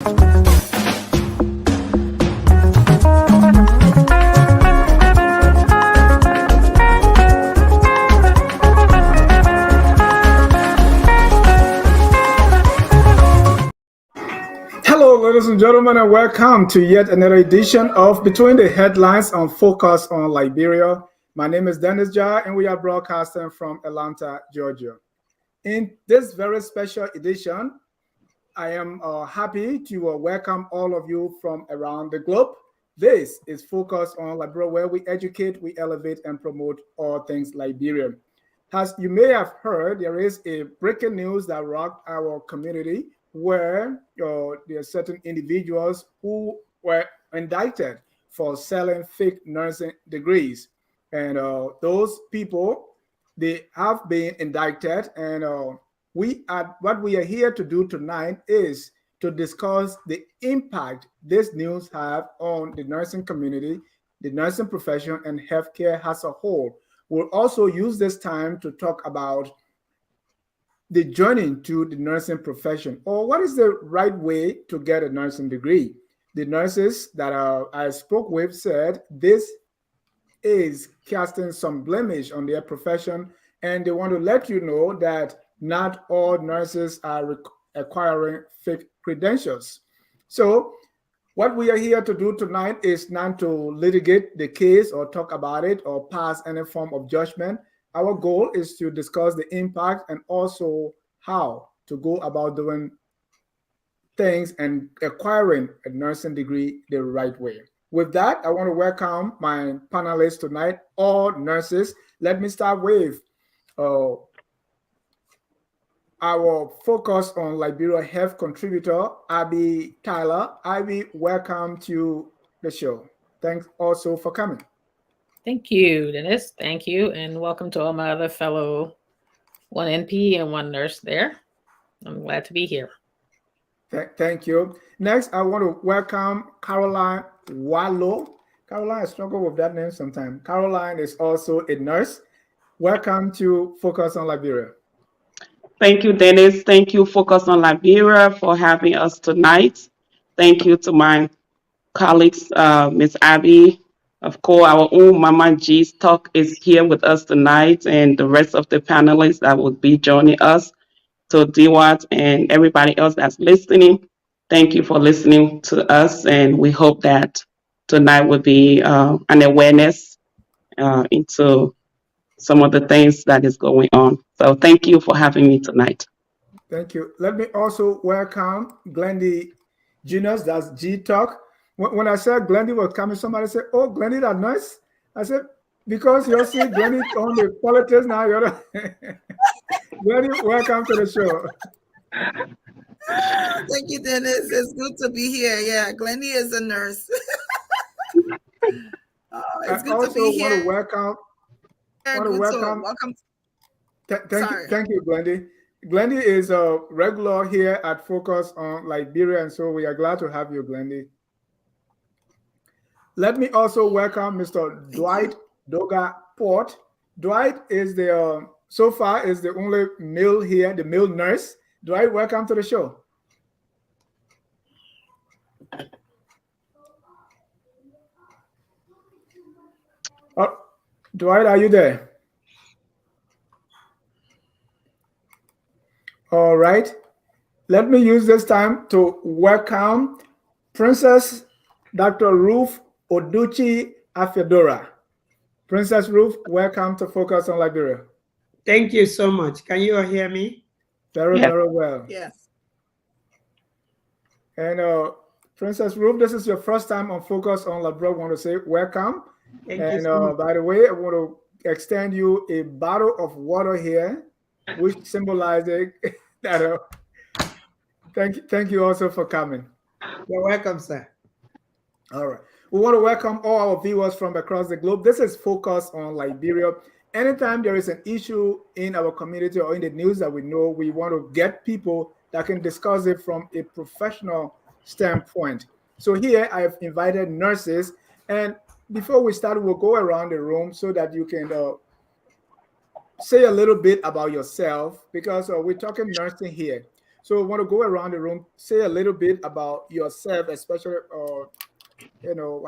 Hello, ladies and gentlemen, and welcome to yet another edition of Between the Headlines on Focus on Liberia. My name is Dennis Jar, and we are broadcasting from Atlanta, Georgia. In this very special edition, I am happy to welcome all of you from around the globe. This is Focus on Liberia, where we educate, we elevate, and promote all things Liberia. As you may have heard, there is a breaking news that rocked our community where there are certain individuals who were indicted for selling fake nursing degrees. And those people, they have been indicted. And what we are here to do tonight is to discuss the impact this news have on the nursing community, the nursing profession, and healthcare as a whole. We'll also use this time to talk about the journey to the nursing profession, or what is the right way to get a nursing degree. The nurses that I spoke with said this is casting some blemish on their profession, and they want to let you know that not all nurses are acquiring fake credentials. So what we are here to do tonight is not to litigate the case or talk about it or pass any form of judgment. Our goal is to discuss the impact and also how to go about doing things and acquiring a nursing degree the right way. With that, I want to welcome my panelists tonight, all nurses. Let me start with our Focus on Liberia Health contributor, Abby Tyler. Abby, welcome to the show. Thanks also for coming. Thank you, Dennis. Thank you. And welcome to all my other fellow one NP and one nurse there. I'm glad to be here. Thank you. Next, I want to welcome Caroline Wallow. Caroline, I struggle with that name sometimes. Caroline is also a nurse. Welcome to Focus on Liberia. Thank you, Dennis. Thank you, Focus on Liberia, for having us tonight. Thank you to my colleagues, Ms. Abby. Of course, our own Mama G's Talk is here with us tonight, and the rest of the panelists that will be joining us. So, Diwat and everybody else that's listening, thank you for listening to us, and we hope that tonight will be an awareness into some of the things that is going on. So, thank you for having me tonight. Thank you. Let me also welcome Glendy Juniors, that's G Talk. When I said Glendy was coming, somebody said, "Oh, Glendy, that nice." I said, "Because you see Glendy on the politics now." Glendy, welcome to the show. Thank you, Dennis. It's good to be here. Yeah, Glendy is a nurse. It's good to be here. Want to welcome. Welcome. Thank you, Glendy. Glendy is a regular here at Focus on Liberia, and so we are glad to have you, Glendy. Let me also welcome Mr. Dwight Doga Port. Dwight is so far is the only male here, the male nurse. Dwight, welcome to the show. Dwight, are you there? All right. Let me use this time to welcome Princess Dr. Ruth Oduchi Afedora. Princess Ruth, welcome to Focus on Liberia. Thank you so much. Can you all hear me? Very well. Yes. And Princess Ruth, this is your first time on Focus on Liberia. I want to say welcome. Thank you so much. By the way, I want to extend you a bottle of water here, which symbolizes that. Thank you also for coming. You're welcome, sir. All right. We want to welcome all our viewers from across the globe. This is Focus on Liberia. Anytime there is an issue in our community or in the news that we know, we want to get people that can discuss it from a professional standpoint. So here I have invited nurses, and before we start, we'll go around the room so that you can say a little bit about yourself, because we're talking nursing here. So I want to go around the room, say a little bit about yourself, especially,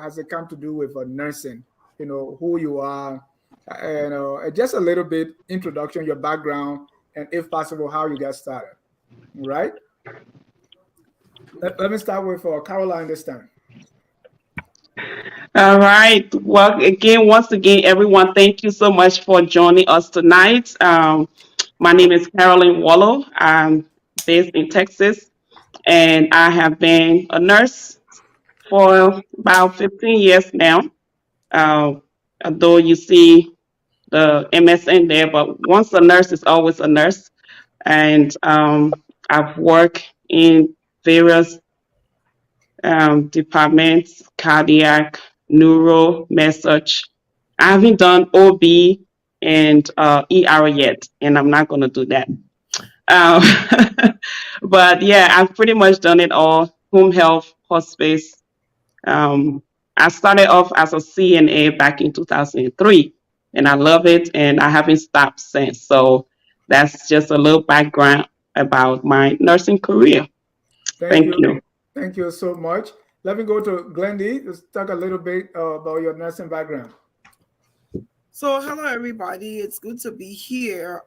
has it come to do with nursing? Who you are, and just a little bit introduction, your background, and if possible, how you got started. Right? Let me start with Caroline this time. All right. Well, once again, everyone, thank you so much for joining us tonight. My name is Carolyn Wallow. I'm based in Texas, and I have been a nurse for about 15 years now. Uh, Although you see the MSN there, but once a nurse is always a nurse. And I've worked in various departments: cardiac, neuro, message. I haven't done OB and ER yet, and I'm not going to do that. Um, but yeah, I've pretty much done it all: home health, hospice. Um, I started off as a CNA back in 2003, and I love it, and I haven't stopped since. So that's just a little background about my nursing career. Thank Thank you. you. Thank you so much. Let me go to Glendy. Let's talk a little bit about your nursing background. So hello everybody, it's good to be here.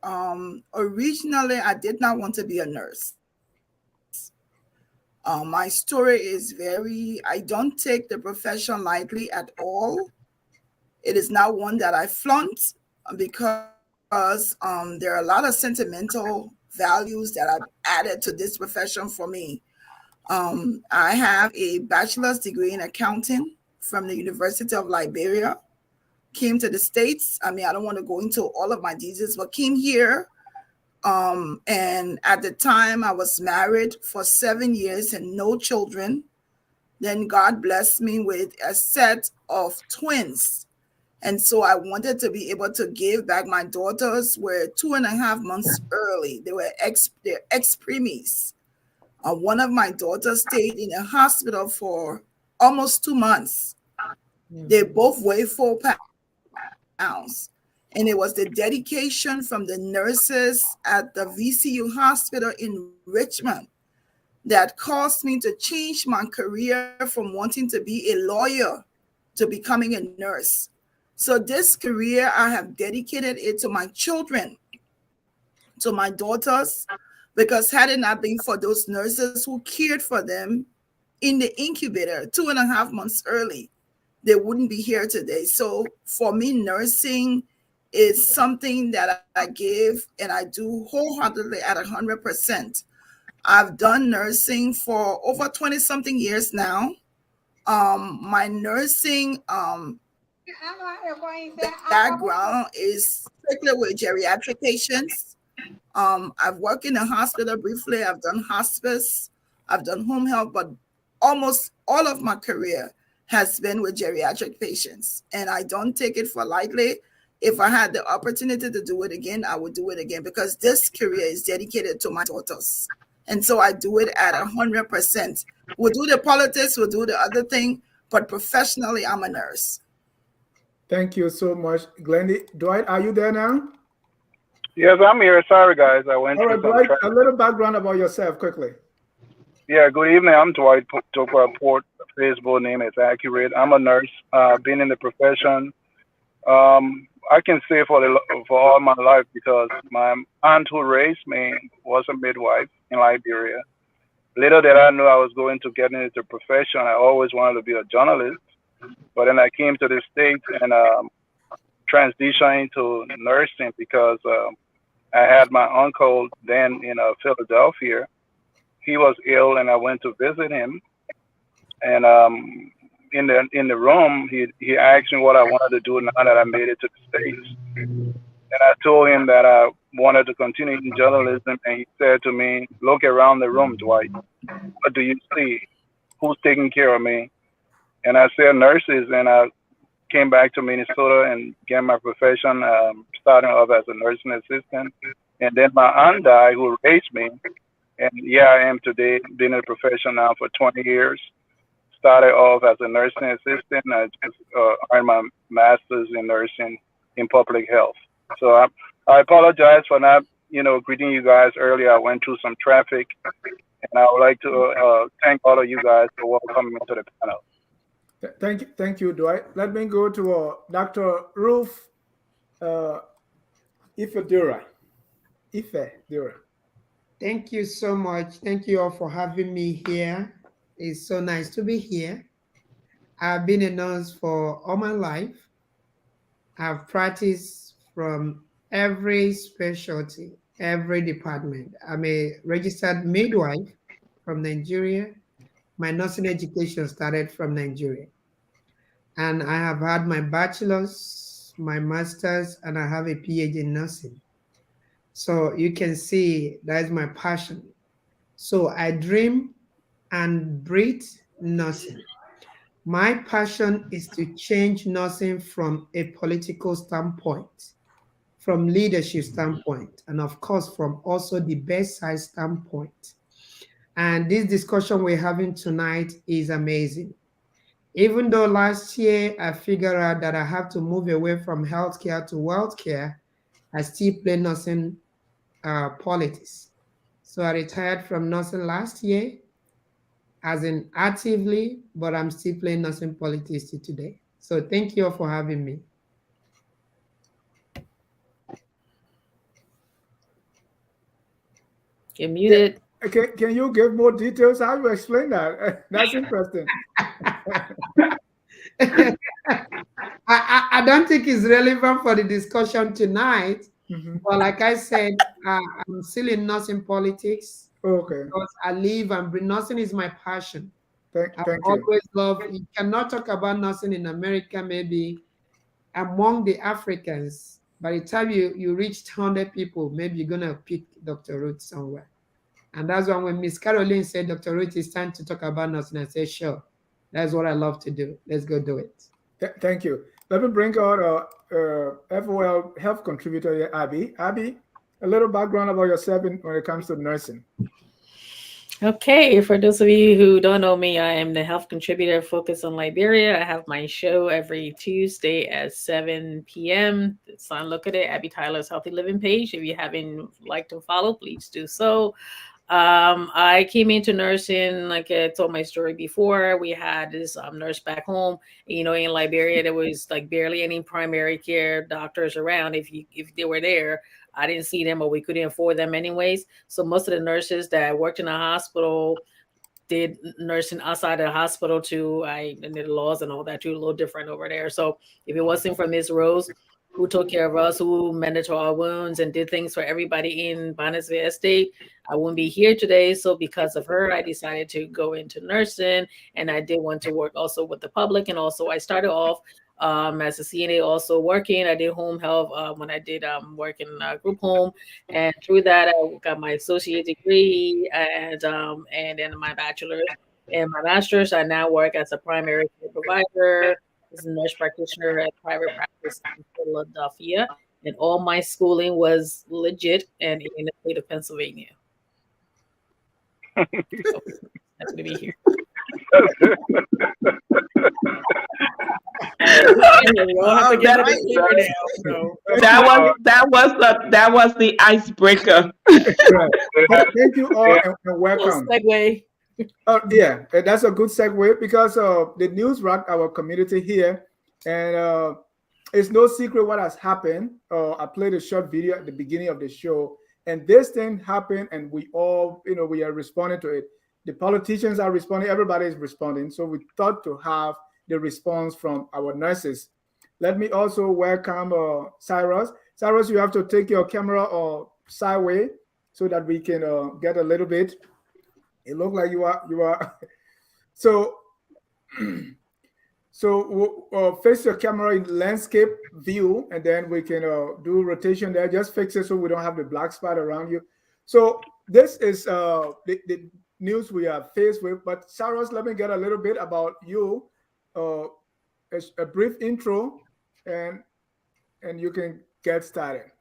Originally I did not want to be a nurse. My story is I don't take the profession lightly at all. It is not one that I flaunt because there are a lot of sentimental values that I've added to this profession for me. I have a bachelor's degree in accounting from the University of Liberia. Came to the States. I mean, I don't want to go into all of my details, but came here. And at the time, I was married for 7 years and no children. Then God blessed me with a set of twins. And so I wanted to be able to give back. My daughters were 2.5 months early. They're ex preemies. One of my daughters stayed in a hospital for almost 2 months. They both weighed 4 pounds. And it was the dedication from the nurses at the VCU hospital in Richmond that caused me to change my career from wanting to be a lawyer to becoming a nurse. So this career, I have dedicated it to my children, to my daughters, because had it not been for those nurses who cared for them in the incubator 2.5 months early, they wouldn't be here today. So for me, nursing is something that I give and I do wholeheartedly at 100%. I've done nursing for over 20 something years now. My nursing background is strictly with geriatric patients. I've worked in a hospital briefly. I've done hospice. I've done home health, but almost all of my career has been with geriatric patients. And I don't take it for lightly. If I had the opportunity to do it again, I would do it again because this career is dedicated to my daughters. And so I do it at 100%. We'll do the politics, we'll do the other thing, but professionally, I'm a nurse. Thank you so much, Glendy. Dwight, are you there now? Yes, I'm here. Sorry, guys. I went All through right, some Dwight, traffic. a little background about yourself quickly. Yeah, good evening. I'm Dwight Tokwa Port. Facebook name is accurate. I'm a nurse. Been in the profession. I can say for all my life because my aunt who raised me was a midwife in Liberia. Little did I know I was going to get into the profession. I always wanted to be a journalist, but then I came to the States and transitioned into nursing because I had my uncle then in Philadelphia. He was ill, and I went to visit him. And in the room, he asked me what I wanted to do now that I made it to the States. And I told him that I wanted to continue in journalism, and he said to me, "Look around the room, Dwight. What do you see? Who's taking care of me?" And I said, "Nurses." And I came back to Minnesota and began my profession, starting off as a nursing assistant. And then my aunt died, who raised me. And yeah, I am today, been in the profession now for 20 years. Started off as a nursing assistant. I just earned my master's in nursing in public health. So I apologize for not greeting you guys earlier. I went through some traffic, and I would like to thank all of you guys for welcoming me to the panel. Thank you, Dwight. Let me go to Dr. Ruth uh, Ifedura. Ifedura. Thank you so much. Thank you all for having me here. It's so nice to be here. I've been a nurse for all my life. I've practiced from every specialty, every department. I'm a registered midwife from Nigeria. My nursing education started from Nigeria. And I have had my bachelor's, my master's, and I have a PhD in nursing. So you can see that is my passion. So I dream and breathe nursing. My passion is to change nursing from a political standpoint, from leadership standpoint, and of course from also the bedside standpoint. And this discussion we're having tonight is amazing. Even though last year I figured out that I have to move away from healthcare to wealth care, I still play nursing politics. So I retired from nursing last year, as in actively, but I'm still playing nursing politics till today. So thank you all for having me. You're muted. Can you give more details? How you explain that? That's interesting. I don't think it's relevant for the discussion tonight, Mhm. but like I said, I'm still in nursing politics Okay. because I live and breathe. Nursing is my passion. Thank I've you. always loved. You cannot talk about nursing in America, maybe among the Africans. By the time you reach 100 people, maybe you're gonna pick Dr. Ruth somewhere. And that's why when Miss Caroline said, Dr. Ruth, it's time to talk about nursing, I said, sure, that's what I love to do. Let's go do it. Thank you. Let me bring out FOL health contributor here, Abby. Abby, a little background about yourself when it comes to nursing. Okay, for those of you who don't know me, I am the health contributor focused on Liberia. I have my show every Tuesday at 7 p.m. It's on Look at It, Abby Tyler's Healthy Living page. If you haven't liked to follow, please do so. I came into nursing, like I told my story before. We had this nurse back home. In Liberia, there was like barely any primary care doctors around. If they were there, I didn't see them, or we couldn't afford them anyways. So most of the nurses that worked in the hospital did nursing outside of the hospital too. And the laws and all that too, a little different over there. So if it wasn't for Miss Rose, who took care of us, who mended to our wounds and did things for everybody in Bonnetsville Estate, I wouldn't be here today. So because of her, I decided to go into nursing, and I did want to work also with the public. And also I started off as a CNA, also working. I did home health when I did work in group home, and through that I got my associate degree and then my bachelor's and my master's. I now work as a primary care provider, as a nurse practitioner at private practice in Philadelphia, and all my schooling was legit and in the state of Pennsylvania. So happy to be here. That was the icebreaker. Right. Thank you all and welcome. Segue. Oh yeah, that's a good segue because the news rocked our community here, and it's no secret what has happened. I played a short video at the beginning of the show, and this thing happened, and we all, we are responding to it. The politicians are responding, everybody is responding. So we thought to have the response from our nurses. Let me also welcome Cyrus. Cyrus, you have to take your camera sideways so that we can get a little bit. It looks like you are. So face your camera in landscape view, and then we can do rotation there. Just fix it so we don't have the black spot around you. So this is the news we are faced with. But Cyrus, let me get a little bit about you, a brief intro, and you can get started.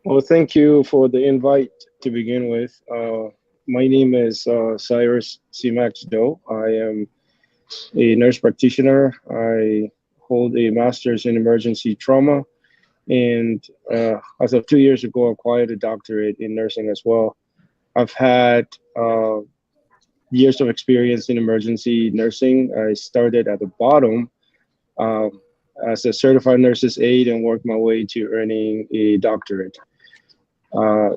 Well, thank you for the invite to begin with. My name is Cyrus C. Max Doe. I am a nurse practitioner. I hold a master's in emergency trauma And as of 2 years ago, I acquired a doctorate in nursing as well. I've had years of experience in emergency nursing. I started at the bottom um, as a certified nurse's aide and worked my way to earning a doctorate.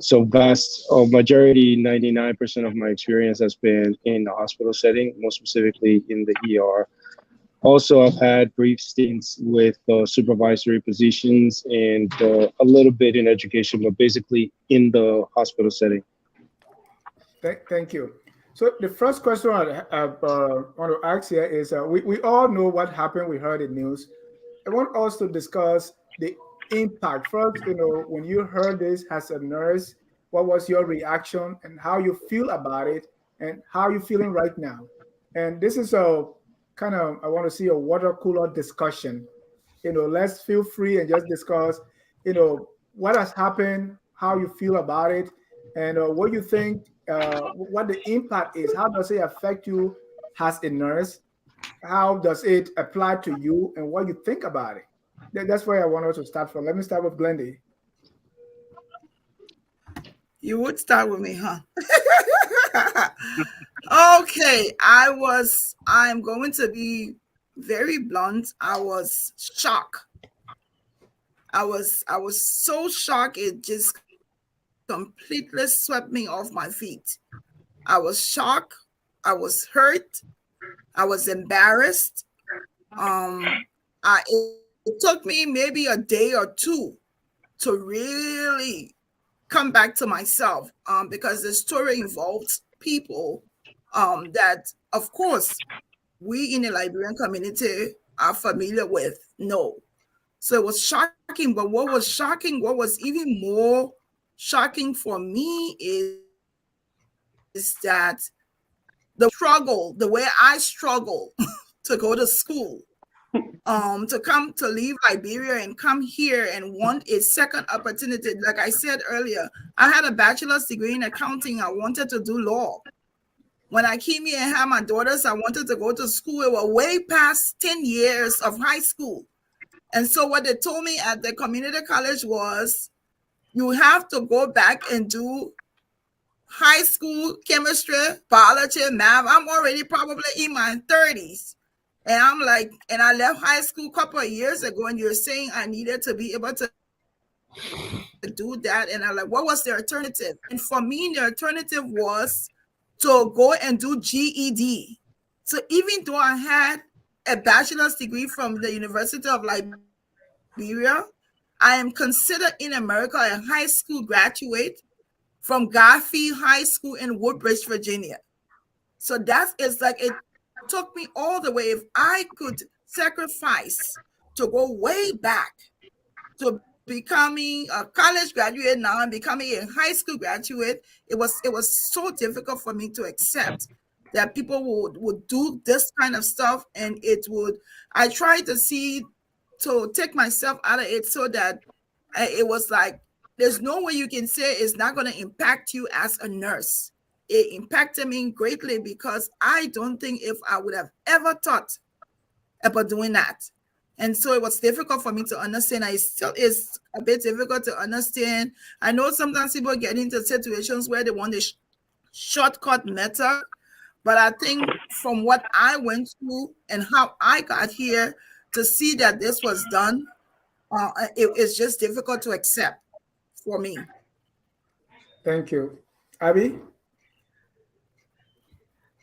So vast majority, 99% of my experience has been in the hospital setting, more specifically in the ER. Also, I've had brief stints with supervisory positions and a little bit in education, but basically in the hospital setting. Thank you. So the first question I want to ask here is, we all know what happened. We heard the news. I want us to discuss the impact. First, when you heard this as a nurse, what was your reaction and how you feel about it and how you feeling right now? And this is a kind of, I want to see a water cooler discussion. Let's feel free and just discuss, what has happened, how you feel about it, and what you think, what the impact is. How does it affect you as a nurse? How does it apply to you and what you think about it? That's where I want us to start from. Let me start with Glendy. You would start with me, huh? Okay, I'm going to be very blunt. I was shocked. I was so shocked it just completely swept me off my feet. I was shocked, I was hurt, I was embarrassed. It took me maybe a day or two to really come back to myself, because the story involved people that, of course, we in the Liberian community are familiar with. No. So it was shocking. But what was shocking, what was even more shocking for me is that the struggle, the way I struggle to go to school, to come to leave Liberia and come here and want a second opportunity. Like I said earlier, I had a bachelor's degree in accounting. I wanted to do law. When I came here and had my daughters, I wanted to go to school. It was way past 10 years of high school. And so what they told me at the community college was, you have to go back and do high school chemistry, biology, math. I'm already probably in my 30s. And I'm like, and I left high school a couple of years ago, and you're saying I needed to be able to do that. And I'm like, what was the alternative? And for me, the alternative was to go and do GED. So even though I had a bachelor's degree from the University of Liberia, I am considered in America a high school graduate from Garfield High School in Woodbridge, Virginia. So that is like, it took me all the way. If I could sacrifice to go way back to becoming a college graduate now and becoming a high school graduate, it was so difficult for me to accept that people would do this kind of stuff. And it would, I tried to see, to take myself out of it, so that it was like, there's no way you can say it's not going to impact you as a nurse. It impacted me greatly, because I don't think if I would have ever thought about doing that. And so it was difficult for me to understand. It still is a bit difficult to understand. I know sometimes people get into situations where they want a shortcut method, but I think from what I went through and how I got here, to see that this was done, it's just difficult to accept for me. Thank you. Abby?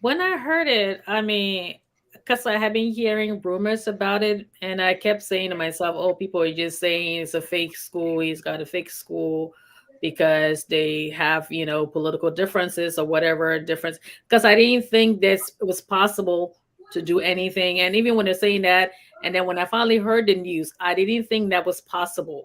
When I heard it, I mean, because I had been hearing rumors about it, and I kept saying to myself, "Oh, people are just saying it's a fake school. He's got a fake school because they have, political differences or whatever difference." Because I didn't think this was possible to do anything, and even when they're saying that, and then when I finally heard the news, I didn't think that was possible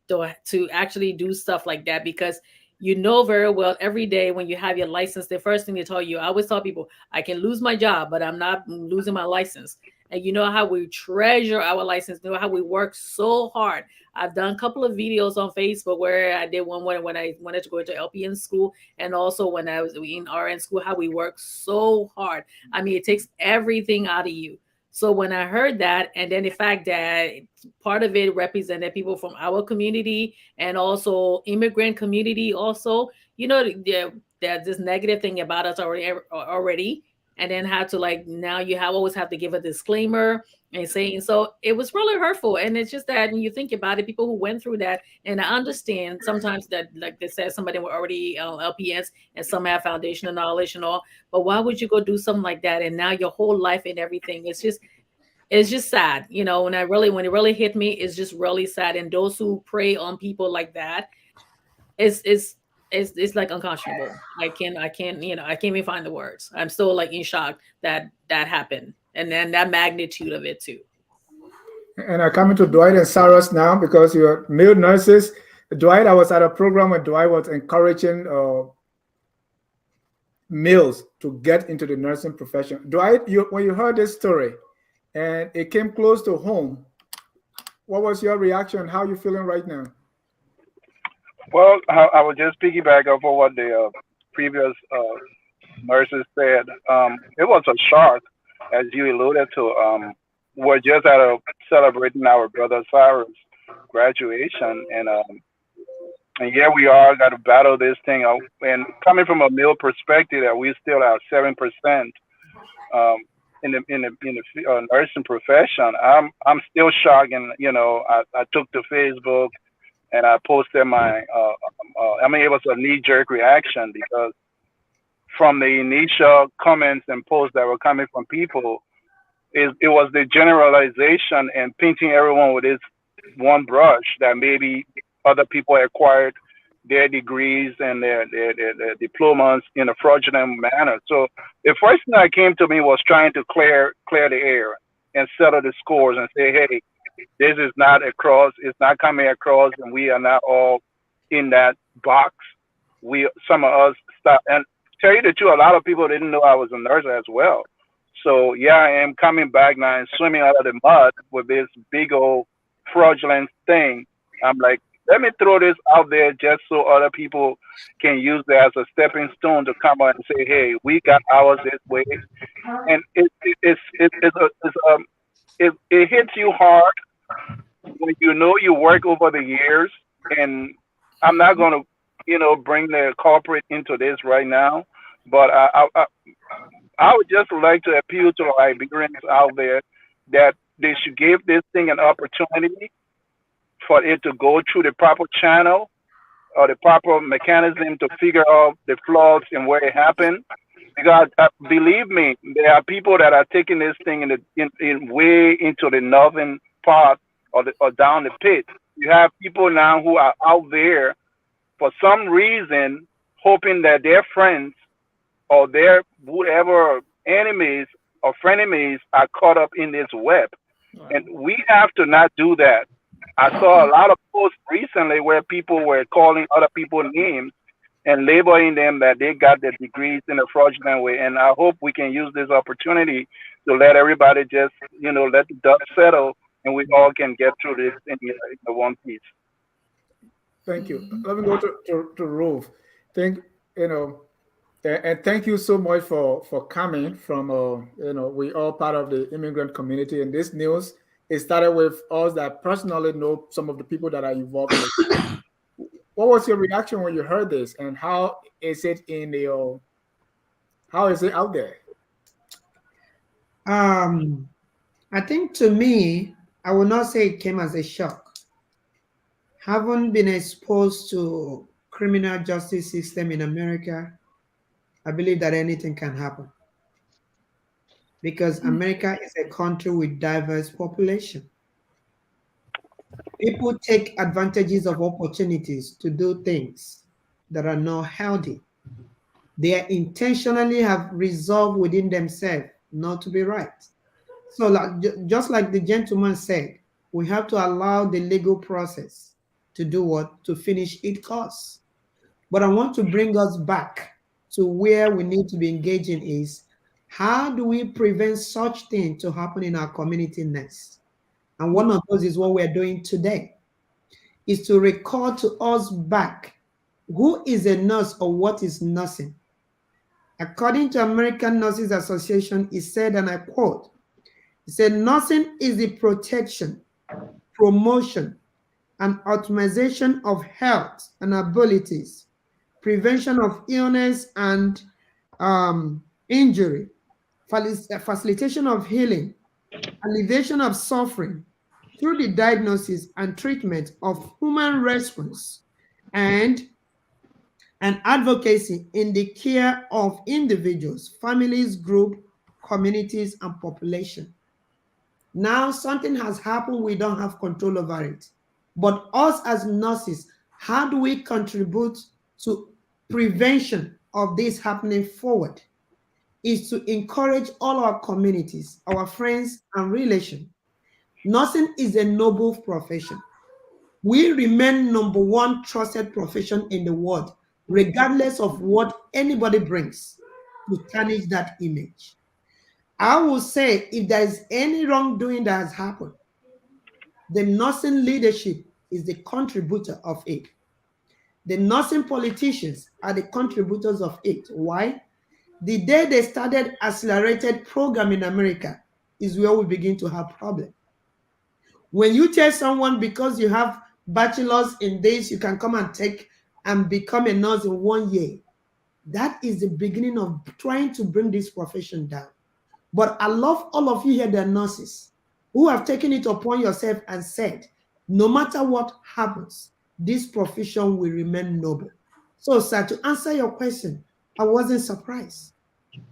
to actually do stuff like that, because you know very well every day when you have your license, the first thing they tell you, I always tell people, I can lose my job, but I'm not losing my license. And you know how we treasure our license, you know how we work so hard. I've done a couple of videos on Facebook where I did one when I wanted to go into LPN school, and also when I was in RN school, how we work so hard. I mean, it takes everything out of you So when I heard that, and then the fact that part of it represented people from our community and also immigrant community, also, there's this negative thing about us already, and then had to, like, now you have always have to give a disclaimer and saying, so it was really hurtful. And it's just that when you think about it, people who went through that, and I understand sometimes that, like they said, somebody were already LPNs and some have foundational knowledge and all, but why would you go do something like that? And now your whole life and everything, it's just sad, when it really hit me, it's just really sad. And those who prey on people like that, it's it's it's like unconscionable. I can't even find the words. I'm still like in shock that that happened, and then that magnitude of it too. And I'm coming to Dwight and Saros now because you're male nurses. Dwight, I was at a program where Dwight was encouraging males to get into the nursing profession. Dwight, when you heard this story and it came close to home, what was your reaction? How are you feeling right now? Well, I would just piggyback off of what the previous nurses said. It was a shock, as you alluded to. We're just celebrating our brother Cyrus' graduation, and here we are, got to battle this thing. And coming from a male perspective, that we still have 7% um, in the nursing profession. I'm still shocked, and I took to Facebook and I posted my. I mean, it was a knee-jerk reaction because from the initial comments and posts that were coming from people, it was the generalization and painting everyone with this one brush that maybe other people acquired their degrees and their diplomas in a fraudulent manner. So the first thing that came to me was trying to clear the air and settle the scores and say, hey, this is not across, it's not coming across, and we are not all in that box. Some of us stop, and tell you the truth, a lot of people didn't know I was a nurse as well. So yeah, I am coming back now and swimming out of the mud with this big old fraudulent thing. I'm like, let me throw this out there just so other people can use it as a stepping stone to come out and say, hey, we got ours this way. And it hits you hard when you know you work over the years. And I'm not going to, bring the corporate into this right now, but I would just like to appeal to the Liberians out there that they should give this thing an opportunity for it to go through the proper channel or the proper mechanism to figure out the flaws and where it happened. Because believe me, there are people that are taking this thing in way into the northern part or down the pit. You have people now who are out there for some reason hoping that their friends or their whatever enemies or frenemies are caught up in this web. Wow. And we have to not do that. I saw a lot of posts recently where people were calling other people names and labeling them that they got their degrees in a fraudulent way. And I hope we can use this opportunity to let everybody just, let the dust settle and we all can get through this in one piece. Thank you. Let me go to Rove. Thank you know, and thank you so much for coming from. We all part of the immigrant community, and this news it started with us that personally know some of the people that are involved in it. What was your reaction when you heard this, and how is it how is it out there? I think to me, I will not say it came as a shock. Having been exposed to criminal justice system in America, I believe that anything can happen because America is a country with diverse population. People take advantages of opportunities to do things that are not healthy. They intentionally have resolved within themselves not to be right. So just like the gentleman said, we have to allow the legal process to do what? To finish its course. But I want to bring us back to where we need to be engaging is how do we prevent such things to happen in our community next? And one of those is what we're doing today, is to record to us back who is a nurse or what is nursing. According to American Nurses Association, it said, and I quote, It said nursing is the protection, promotion, and optimization of health and abilities, prevention of illness and injury, facilitation of healing, alleviation of suffering through the diagnosis and treatment of human response, and advocacy in the care of individuals, families, group, communities, and population. Now something has happened, we don't have control over it. But us as nurses, how do we contribute to prevention of this happening forward? Is to encourage all our communities, our friends and relations. Nursing is a noble profession. We remain number one trusted profession in the world, regardless of what anybody brings to tarnish that image. I will say if there is any wrongdoing that has happened, the nursing leadership is the contributor of it. The nursing politicians are the contributors of it. Why? The day they started accelerated program in America is where we begin to have problem. When you tell someone because you have bachelor's in this, you can come and take and become a nurse in 1 year, that is the beginning of trying to bring this profession down. But I love all of you here, the nurses, who have taken it upon yourself and said, no matter what happens, this profession will remain noble. So, sir, to answer your question, I wasn't surprised.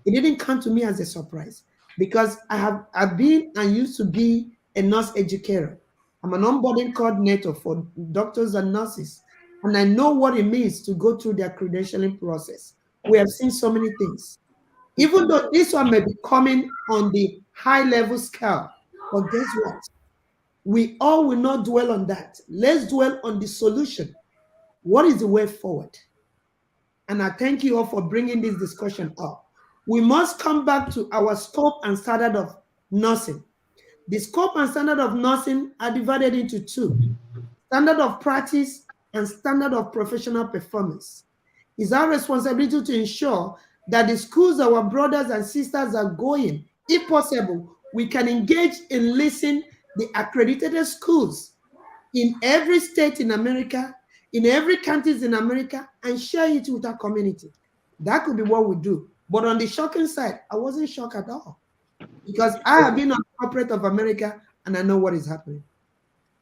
It didn't come to me as a surprise because I've been and used to be a nurse educator. I'm an onboarding coordinator for doctors and nurses, and I know what it means to go through their credentialing process. We have seen so many things. Even though this one may be coming on the high level scale, but guess what? We all will not dwell on that. Let's dwell on the solution. What is the way forward? And I thank you all for bringing this discussion up. We must come back to our scope and standard of nursing. The scope and standard of nursing are divided into two: standard of practice and standard of professional performance. It's our responsibility to ensure that the schools our brothers and sisters are going, if possible, we can engage in listing the accredited schools in every state in America, in every country in America, and share it with our community. That could be what we do. But on the shocking side, I wasn't shocked at all because I have been on corporate of America and I know what is happening.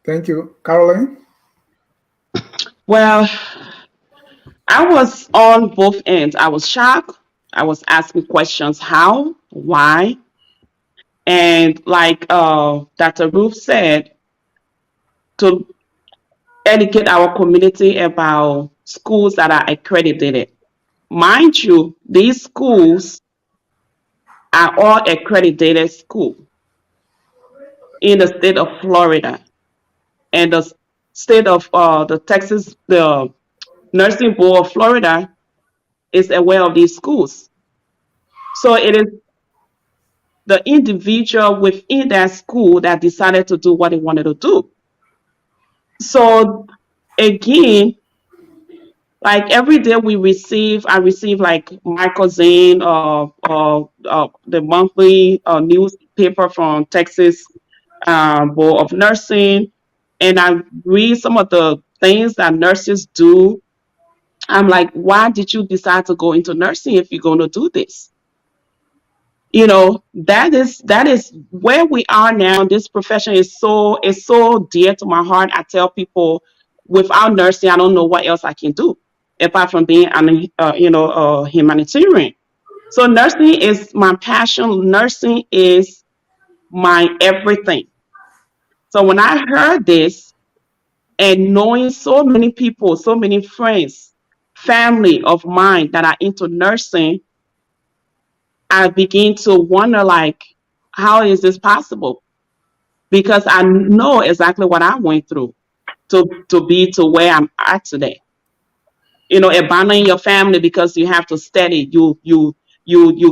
Thank you. Caroline? Well, I was on both ends. I was shocked. I was asking questions how, why, and like Dr. Ruth said, to educate our community about schools that are accredited. Mind you, these schools are all accredited schools in the state of Florida and the state of the Texas, the Nursing Board of Florida is aware of these schools. So it is the individual within that school that decided to do what they wanted to do. So again, like every day I receive like magazine or the monthly newspaper from Texas Board of Nursing, and I read some of the things that nurses do. I'm like, why did you decide to go into nursing if you're going to do this? That is where we are now. This profession is so dear to my heart. I tell people, without nursing, I don't know what else I can do apart from being a humanitarian. So nursing is my passion. Nursing is my everything. So when I heard this, and knowing so many people, so many friends, family of mine that are into nursing, I begin to wonder, like, how is this possible? Because I know exactly what I went through to be to where I'm at today. Abandoning your family because you have to study. You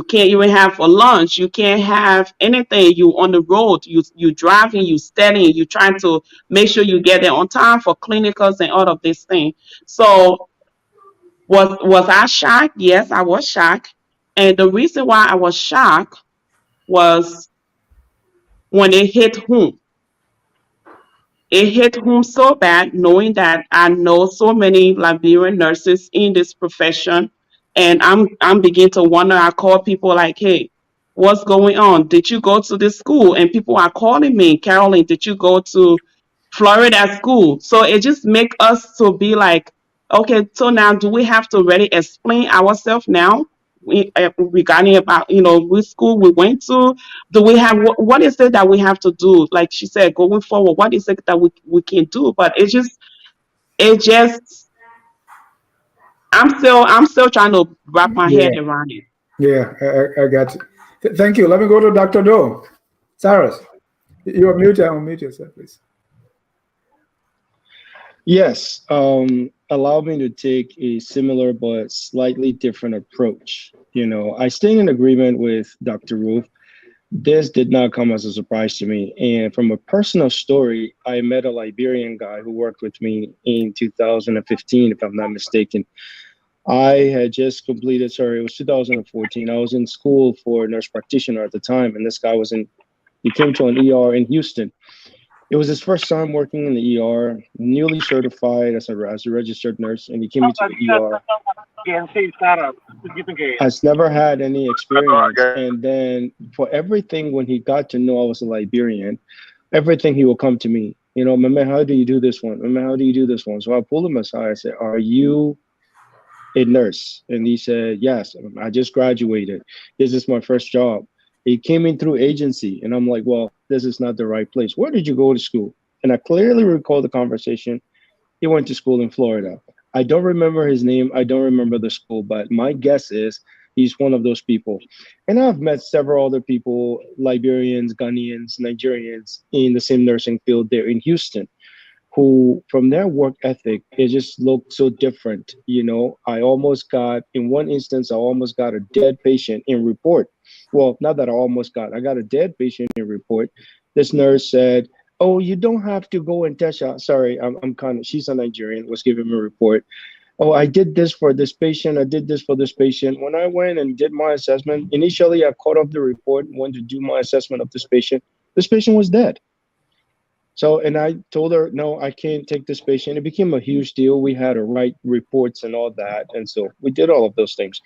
can't even have a lunch. You can't have anything. You on the road. You driving. You studying. You trying to make sure you get there on time for clinicals and all of these things. So was I shocked? Yes, I was shocked. And the reason why I was shocked was when it hit home, it hit home so bad, knowing that I know so many Liberian nurses in this profession, and I'm beginning to wonder. I call people like, "Hey, what's going on? Did you go to this school?" And people are calling me, "Carolyn, did you go to Florida school?" So it just make us to be like, okay, so now do we have to really explain ourselves now? Regarding about which school we went to, do we have what is it that we have to do, like she said, going forward, what is it that we can do? But it just I'm still trying to wrap my head Yeah, around it. yeah, I got you. Thank you. Let me go to Dr. Doe. Cyrus, you are muted. Unmute yourself, please. Yes, allow me to take a similar but slightly different approach. I stay in agreement with Dr. Ruth. This did not come as a surprise to me. And from a personal story, I met a Liberian guy who worked with me in 2015, if I'm not mistaken. I had just completed, sorry, it was 2014. I was in school for nurse practitioner at the time, and this guy he came to an ER in Houston. It was his first time working in the ER, newly certified as a registered nurse, and he came into the ER. Has never had any experience. And then for everything, when he got to know I was a Liberian, everything he will come to me. Mama, how do you do this one? Mama, how do you do this one? So I pulled him aside. I said, "Are you a nurse?" And he said, "Yes, I just graduated. This is my first job." He came in through agency, and I'm like, "Well, this is not the right place. Where did you go to school?" And I clearly recall the conversation. He went to school in Florida. I don't remember his name. I don't remember the school, but my guess is he's one of those people. And I've met several other people, Liberians, Ghanaians, Nigerians, in the same nursing field there in Houston, who from their work ethic, it just looked so different. I almost got, in one instance, I almost got a dead patient in report. Well, not that I got a dead patient in report. This nurse said, "Oh, you don't have to go and test out." Sorry, I'm kind of, she's a Nigerian, was giving me a report. "Oh, I did this for this patient. I did this for this patient." When I went and did my assessment, initially I caught up the report, went to do my assessment of this patient. This patient was dead. So, and I told her, "No, I can't take this patient." It became a huge deal. We had to write reports and all that. And so we did all of those things.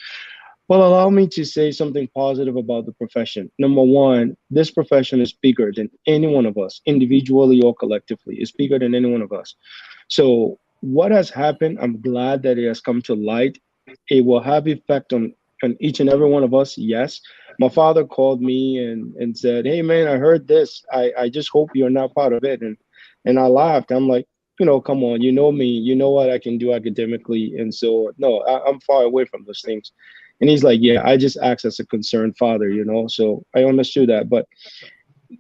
Well, allow me to say something positive about the profession. Number one, this profession is bigger than any one of us, individually or collectively. It's bigger than any one of us. So, what has happened, I'm glad that it has come to light. It will have effect on each and every one of us. Yes. My father called me and said, "Hey man, I heard this. I just hope you're not part of it." And I laughed. I'm like, come on, you know me, you know what I can do academically. And so no, I'm far away from those things. And he's like, "Yeah, I just act as a concerned father." So I understood that. But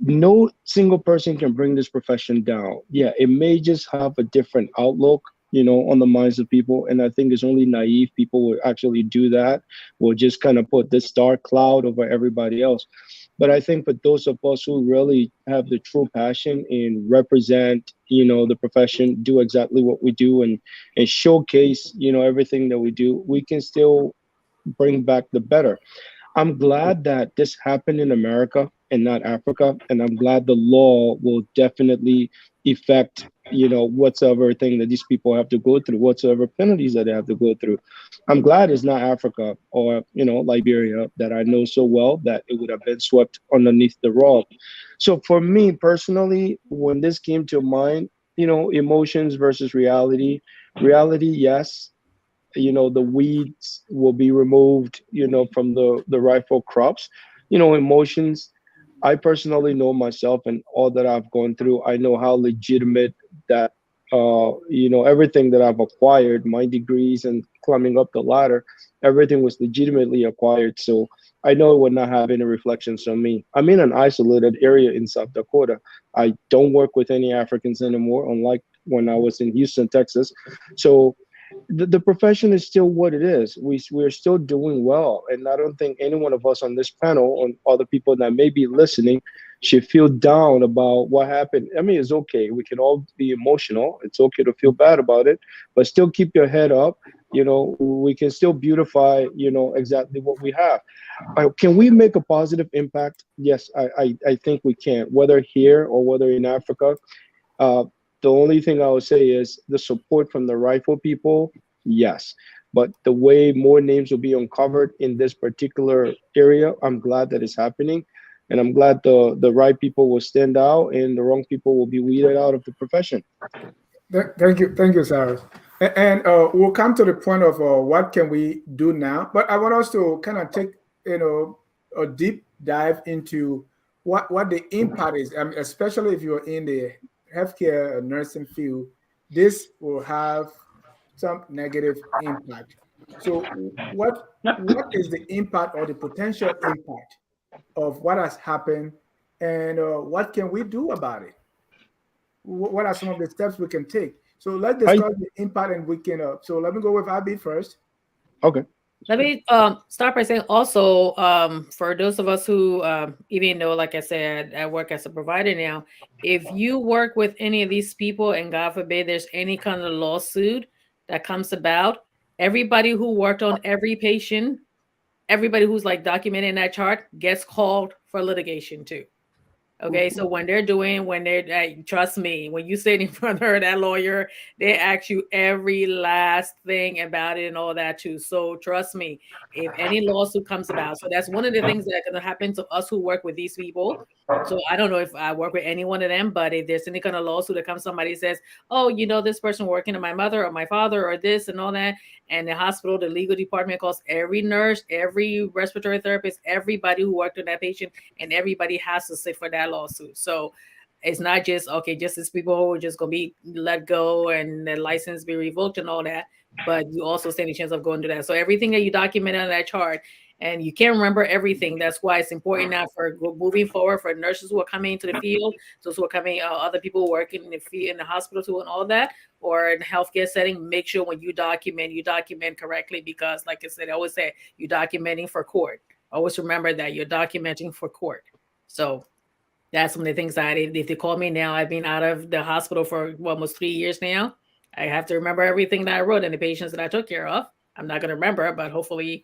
no single person can bring this profession down. Yeah, it may just have a different outlook, on the minds of people. And I think it's only naive people will actually do that, will just kind of put this dark cloud over everybody else. But I think for those of us who really have the true passion and represent, the profession, do exactly what we do and showcase, everything that we do, we can still bring back the better. I'm glad that this happened in America and not Africa, and I'm glad the law will definitely affect, whatsoever thing that these people have to go through, whatsoever penalties that they have to go through. I'm glad it's not Africa or, Liberia that I know so well that it would have been swept underneath the rug. So for me personally, when this came to mind, emotions versus reality. Reality, yes, the weeds will be removed, from the rightful crops. Emotions, I personally know myself and all that I've gone through. I know how legitimate that, everything that I've acquired, my degrees and climbing up the ladder, everything was legitimately acquired. So I know it would not have any reflections on me. I'm in an isolated area in South Dakota. I don't work with any Africans anymore, unlike when I was in Houston, Texas. So the profession is still what it is. We're still doing well, and I don't think any one of us on this panel and other people that may be listening should feel down about what happened. I mean, it's okay. We can all be emotional. It's okay to feel bad about it, but still keep your head up. We can still beautify, exactly what we have. Can we make a positive impact? Yes, I think we can, whether here or whether in Africa. uh, the only thing I would say is the support from the rightful people, yes. But the way more names will be uncovered in this particular area, I'm glad that it's happening. And I'm glad the right people will stand out and the wrong people will be weeded out of the profession. Thank you, Sarah. And we'll come to the point of what can we do now. But I want us to kind of take a deep dive into what the impact is, especially if you're in the healthcare nursing field. This will have some negative impact. So, what is the impact or the potential impact of what has happened, and what can we do about it? What are some of the steps we can take? So let's I discuss the impact, and we can. So let me go with Abby first. Okay. Let me start by saying also, for those of us who, even though, like I said, I work as a provider now, if you work with any of these people and God forbid there's any kind of lawsuit that comes about, everybody who worked on every patient, everybody who's like documenting that chart gets called for litigation too. Okay, so when they're trust me, when you sit in front of her, that lawyer, they ask you every last thing about it and all that too. So trust me, if any lawsuit comes about, so that's one of the things that gonna happen to us who work with these people. So I don't know if I work with any one of them, but if there's any kind of lawsuit that comes, somebody says, "Oh, this person working on my mother or my father or this and all that," and the hospital, the legal department calls every nurse, every respiratory therapist, everybody who worked on that patient, and everybody has to sit for that lawsuit. So it's not just okay, just as people who are just gonna be let go and the license be revoked and all that, but you also stand a chance of going to that. So everything that you document on that chart, and you can't remember everything. That's why it's important now for moving forward for nurses who are coming into the field, those who are coming, other people working in the field, in the hospital too, and all that, or in healthcare setting. Make sure when you document correctly, because, like I said, I always say you're documenting for court. Always remember that you're documenting for court. So that's one of the things that if they call me now, I've been out of the hospital for almost 3 years now. I have to remember everything that I wrote and the patients that I took care of. I'm not going to remember, but hopefully,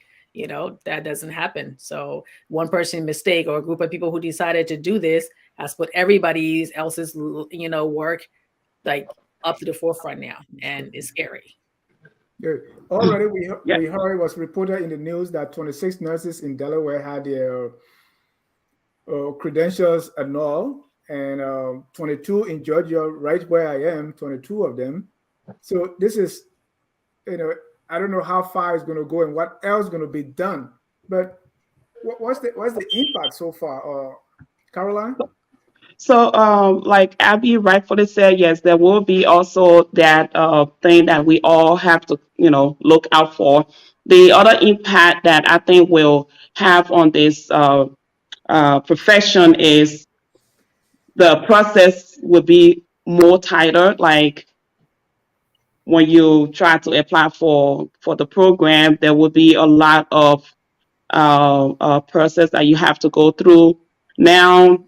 that doesn't happen. So one person mistake or a group of people who decided to do this has put everybody else's, work like up to the forefront now, and it's scary. Good. Already, Yeah. we heard it was reported in the news that 26 nurses in Delaware had their credentials annulled, and 22 in Georgia, right where I am, 22 of them. So this is, you know, I don't know how far it's going to go and what else is going to be done. But what's the impact so far, Caroline? So, like Abby rightfully said, yes, there will be also that thing that we all have to, look out for. The other impact that I think will have on this profession is the process will be more tighter. Like when you try to apply for the program, there will be a lot of process that you have to go through. Now,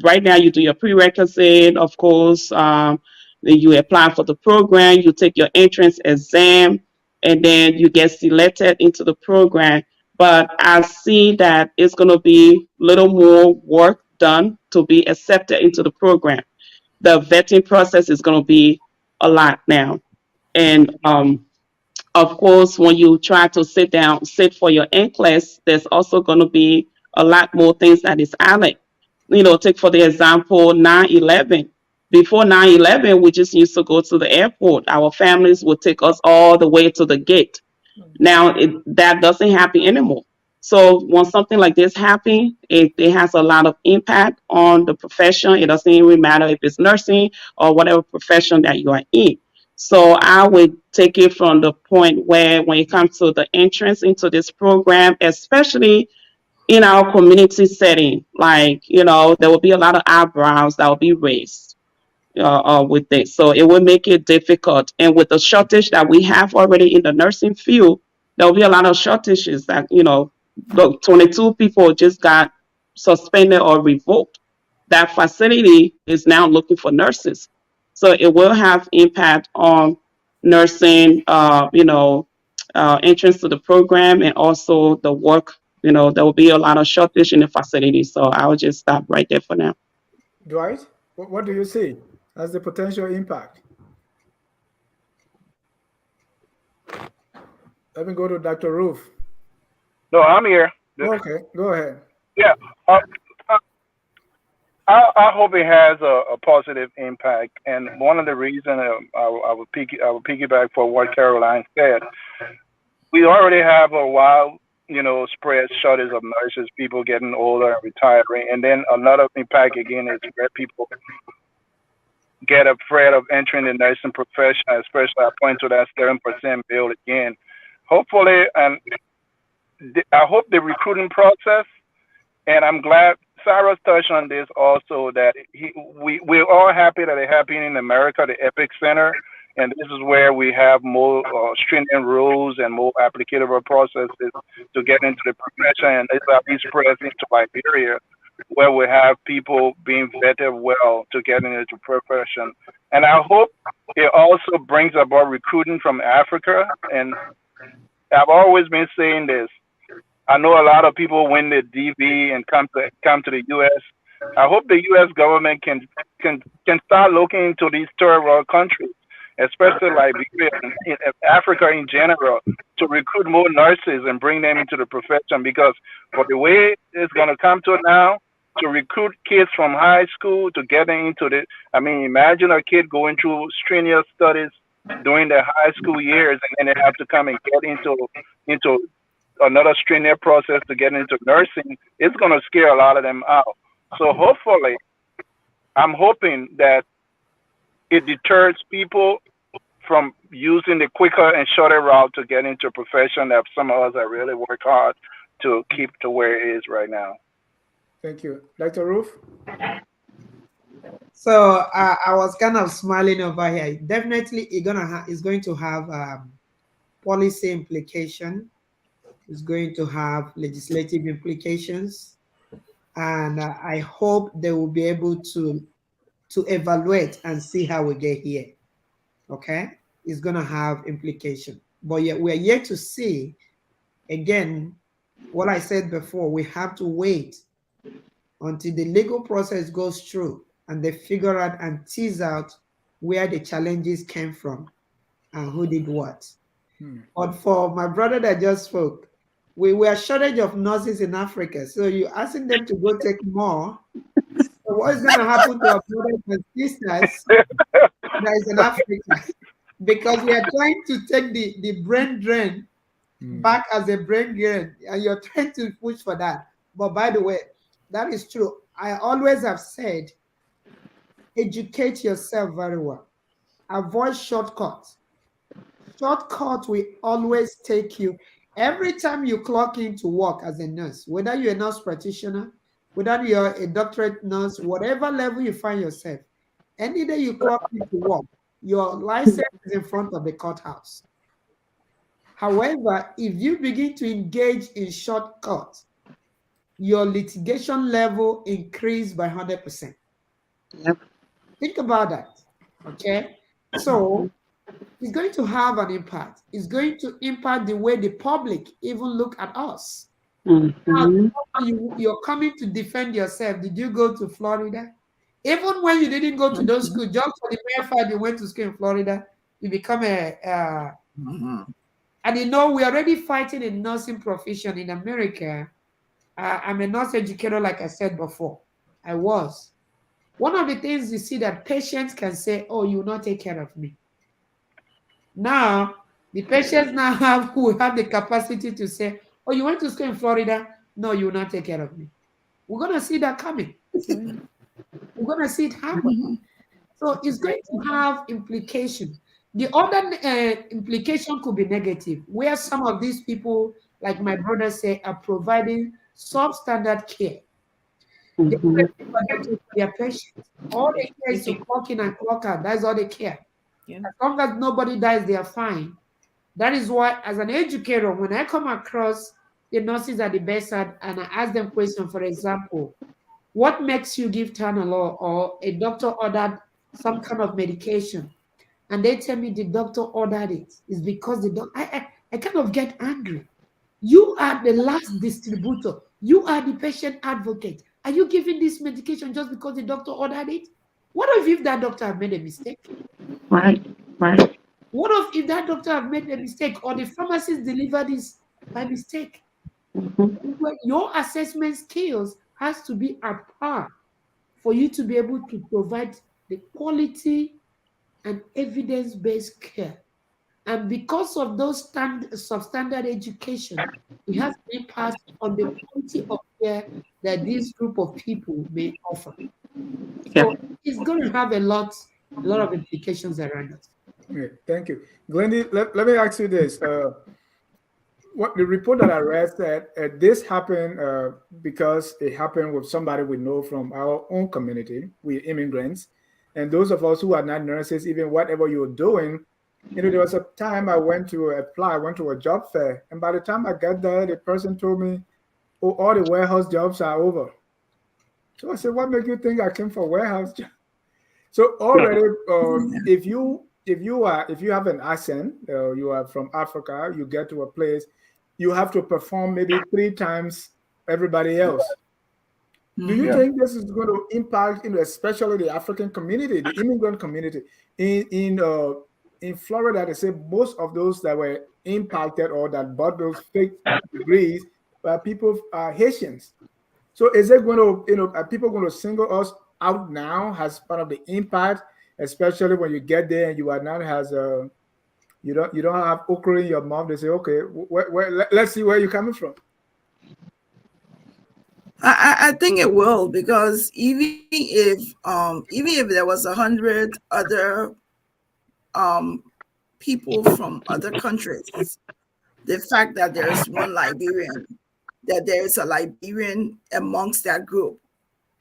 right now you do your prerequisite, of course. Then you apply for the program, you take your entrance exam, and then you get selected into the program. But I see that it's going to be little more work done to be accepted into the program. The vetting process is going to be a lot now. And of course, when you try to sit for your NCLEX, there's also going to be a lot more things that is added. Take for the example 9/11. Before 9/11, we just used to go to the airport. Our families would take us all the way to the gate. Now that doesn't happen anymore. So when something like this happens, it has a lot of impact on the profession. It doesn't even matter if it's nursing or whatever profession that you are in. So I would take it from the point where when it comes to the entrance into this program, especially in our community setting, like, there will be a lot of eyebrows that will be raised with this. So it will make it difficult. And with the shortage that we have already in the nursing field, there will be a lot of shortages that, the 22 people just got suspended or revoked. That facility is now looking for nurses. So it will have impact on nursing, entrance to the program, and also the work. There will be a lot of shortage in the facility. So I'll just stop right there for now. Dwight, what do you see as the potential impact? Let me go to Dr. Roof. No, I'm here. Okay, go ahead. Yeah. Uh, I hope it has a positive impact. And one of the reasons I would piggyback for what Caroline said, we already have a wild, spread shortage of nurses, people getting older and retiring. And then another impact again is where people get afraid of entering the nursing profession, especially I point to that 7% bill again. Hopefully, and I hope the recruiting process, and I'm glad Sarah touched on this also, that we're all happy that it happened in America, the Epic Center, and this is where we have more stringent rules and more applicable processes to get into the profession. And it's at least spread into Liberia, where we have people being vetted well to get into the profession. And I hope it also brings about recruiting from Africa. And I've always been saying this. I know a lot of people win the DV and come to the U.S. I hope the U.S. government can start looking into these third world countries, especially Liberia and Africa in general, to recruit more nurses and bring them into the profession. Because for the way it's going to come to now, to recruit kids from high school to get into the, I mean, imagine a kid going through strenuous studies during their high school years, and then they have to come and get into another strenuous process to get into nursing. It's going to scare a lot of them out. So hopefully, I'm hoping that it deters people from using the quicker and shorter route to get into a profession that some of us have really worked hard to keep to where it is right now. Thank you. Dr. Roof? So I was kind of smiling over here. Definitely, it's going to have policy implication. It's going to have legislative implications, and I hope they will be able to evaluate and see how we get here. Okay, it's going to have implication, but yet we're yet to see. Again, what I said before, we have to wait until the legal process goes through and they figure out and tease out where the challenges came from and who did what. But for my brother that just spoke, we were shortage of nurses in Africa. So you're asking them to go take more. So what is going to happen to our brothers and sisters that is in Africa? Because we are trying to take the brain drain back as a brain drain, and you're trying to push for that. But by the way, that is true. I always have said, educate yourself very well. Avoid shortcuts. Shortcut will always take you. Every time you clock into work as a nurse, whether you're a nurse practitioner, whether you're a doctorate nurse, whatever level you find yourself, any day you clock into work, your license is in front of the courthouse. However, if you begin to engage in shortcuts, your litigation level increase by 100%. Yep. Think about that. Okay. So it's going to have an impact. It's going to impact the way the public even look at us. Mm-hmm. Now, you're coming to defend yourself. Did you go to Florida? Even when you didn't go to those schools, just for the mere fact you went to school in Florida, you become and we're already fighting a nursing profession in America. I'm a nurse educator, like I said before. I was. One of the things you see that patients can say, oh, you will not take care of me. Now, the patients now will have the capacity to say, oh, you went to school in Florida? No, you will not take care of me. We're going to see that coming. We're going to see it happen. So it's going to have implication. The other implication could be negative, where some of these people, like my brother say, are providing substandard care. They don't Mm-hmm. forget to their patients. All they care is to clock in and clock out. That's all they care. Yeah. As long as nobody dies, they are fine. That is why, as an educator, when I come across the nurses at the bedside and I ask them questions, for example, what makes you give Tylenol, or a doctor ordered some kind of medication? and they tell me the doctor ordered it, it's because the doctor, I kind of get angry. You are the last distributor. You are the patient advocate. Are you giving this medication just because the doctor ordered it? What if that doctor have made a mistake? Right. Right. What if that doctor have made a mistake or the pharmacist delivered this by mistake? Mhm. Well, your assessment skills has to be at par for you to be able to provide the quality and evidence-based care. And because of those substandard education, it has an impact on the quality of care that this group of people may offer. Yeah. So it's going to have a lot of implications around us. Yeah, thank you. Glendy, let me ask you this. What the report that I read said this happened because it happened with somebody we know from our own community, we immigrants, and those of us who are not nurses, even whatever you're doing. There was a time I went to apply, I went to a job fair, and by the time I got there, the person told me, "Oh, all the warehouse jobs are over." So I said, "What make you think I came for warehouse job?" So already, if you have an accent, you are from Africa, you get to a place, you have to perform maybe 3 times everybody else. Do you Yeah. think this is going to impact, especially the African community, the immigrant community in Florida? They say most of those that were impacted or that bought those fake degrees were people Haitians. So is it going to, are people going to single us out now as part of the impact, especially when you get there and you are not as you don't have okra in your mouth? They say, okay, let's see where you're coming from. I think it will, because even if there was 100 other um, people from other countries, the fact that there's one Liberian, that there is a Liberian amongst that group,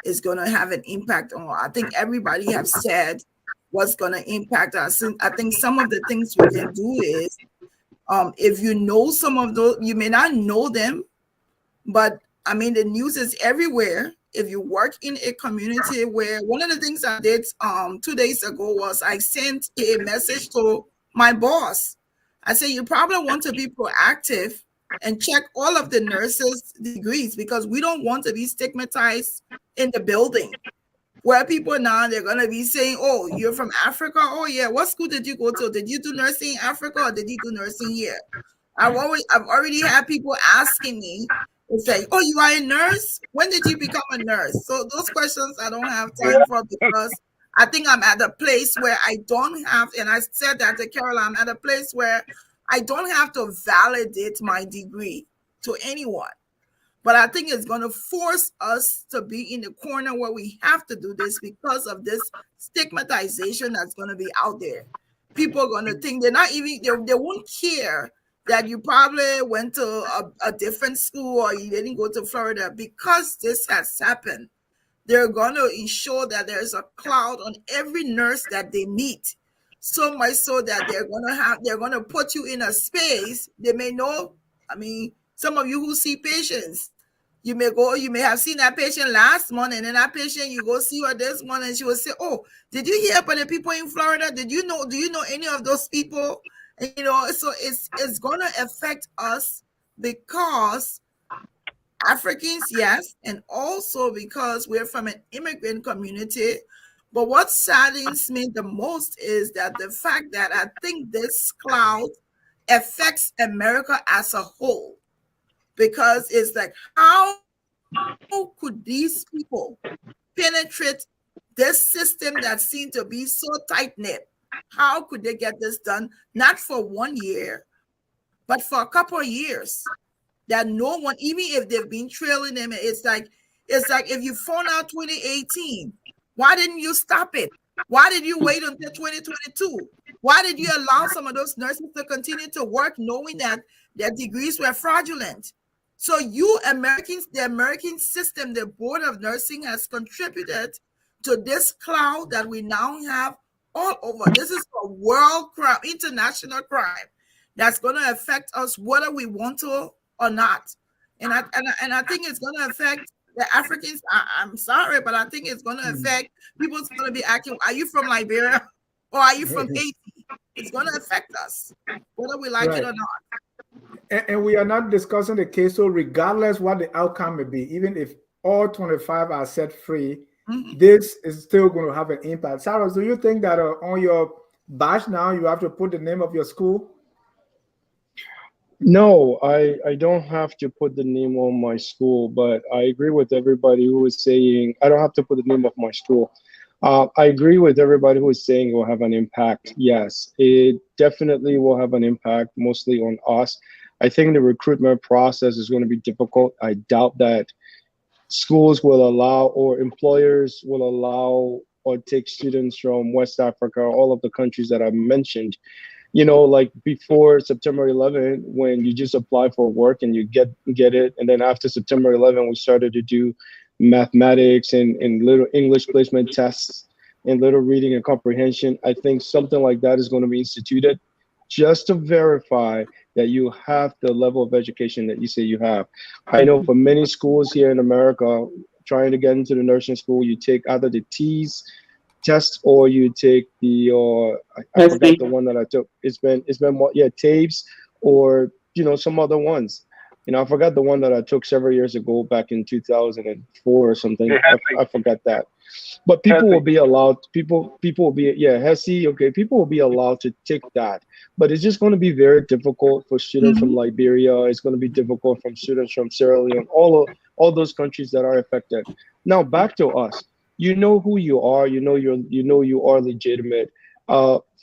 is going to have an impact on. I think everybody have said what's going to impact us. And I think some of the things you can do is, if you know some of those, you may not know them, but I mean, the news is everywhere. If you work in a community, where one of the things I did 2 days ago was I sent a message to my boss. I said, you probably want to be proactive and check all of the nurses' degrees, because we don't want to be stigmatized in the building, where people now they're gonna be saying, "Oh, you're from Africa. Oh yeah, what school did you go to? Did you do nursing in Africa or did you do nursing here?" I've already had people asking me and say, "Oh, you are a nurse? When did you become a nurse?" So those questions I don't have time for, because I think I'm at a place where I don't have, and I said that to Caroline, I'm at a place where I don't have to validate my degree to anyone. But I think it's going to force us to be in the corner where we have to do this because of this stigmatization that's going to be out there. People are going to think they're not even, they won't care that you probably went to a different school or you didn't go to Florida, because this has happened. They're going to ensure that there's a cloud on every nurse that they meet. So much so that they're going to put you in a space. They may know, I mean, some of you who see patients, you may have seen that patient last month, and then that patient, you go see her this month, and she will say, "Oh, did you hear about the people in Florida? Do you know any of those people?" And so it's gonna affect us, because Africans, yes, and also because we're from an immigrant community. But what saddens me the most is that the fact that I think this cloud affects America as a whole, because it's like, how could these people penetrate this system that seemed to be so tight knit? How could they get this done? Not for 1 year, but for a couple of years, that no one, even if they've been trailing them, it's like if you found out 2018, why didn't you stop it? Why did you wait until 2022? Why did you allow some of those nurses to continue to work knowing that their degrees were fraudulent? So you Americans, the American system, the Board of Nursing has contributed to this cloud that we now have all over. This is a world crime, international crime, that's going to affect us whether we want to or not. And I think it's going to affect the Africans. I'm sorry, but I think it's going to affect people's going to be asking, are you from Liberia or are you from Haiti? It's going to affect us, whether we like it Right. or not. And we are not discussing the case. So regardless what the outcome may be, even if all 25 are set free, Mhm. this is still going to have an impact. Sarah, do you think that on your badge now you have to put the name of your school? No, I don't have to put the name on my school, but I agree with everybody who is saying I don't have to put the name of my school. I agree with everybody who is saying it will have an impact. Yes, it definitely will have an impact, mostly on us. I think the recruitment process is going to be difficult. I doubt that schools will allow or employers will allow or take students from West Africa, all of the countries that I've mentioned. Like before September 11, when you just apply for work and you get it, and then after September 11, we started to do mathematics and little English placement tests and little reading and comprehension. I think something like that is going to be instituted just to verify that you have the level of education that you say you have. I know for many schools here in America, trying to get into the nursing school, you take either the T's test or you take the I Let's forgot see. the one that I took. It's been more, yeah, tapes or some other ones. I forgot the one that I took several years ago back in 2004 or something. They have to I forgot that. But people have will to. be allowed. People will be, yeah, HESI. Okay, people will be allowed to take that. But it's just going to be very difficult for students from Mhm. Liberia. It's going to be difficult from students from Sierra Leone. All those countries that are affected. Now back to us. You know who you are. You are legitimate.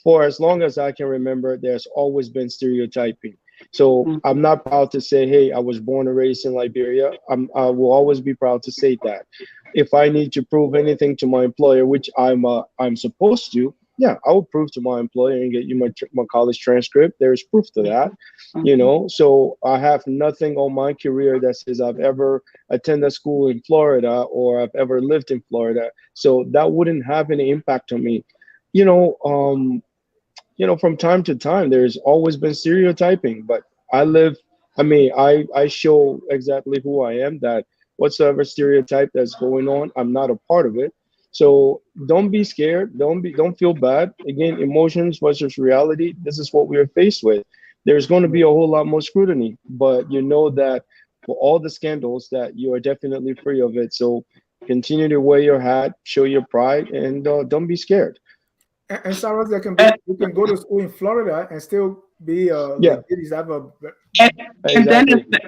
For as long as I can remember, there's always been stereotyping. So I'm not proud to say, hey, I was born and raised in Liberia. I will always be proud to say that. If I need to prove anything to my employer, which I'm supposed to, yeah, I will prove to my employer and get you my college transcript. There is proof to that, So I have nothing on my career that says I've ever attended school in Florida or I've ever lived in Florida. So that wouldn't have any impact on me. You know, um, from time to time, there's always been stereotyping, but I live, I show exactly who I am, that whatsoever stereotype that's going on, I'm not a part of it. So don't be scared. Don't feel bad. Again, emotions versus reality. This is what we are faced with. There's going to be a whole lot more scrutiny, but you know that for all the scandals that you are definitely free of it. So continue to wear your hat, show your pride, and don't be scared. And Sarah, And, you can go to school in Florida and still be Yeah, legit. You have a and, and then exactly.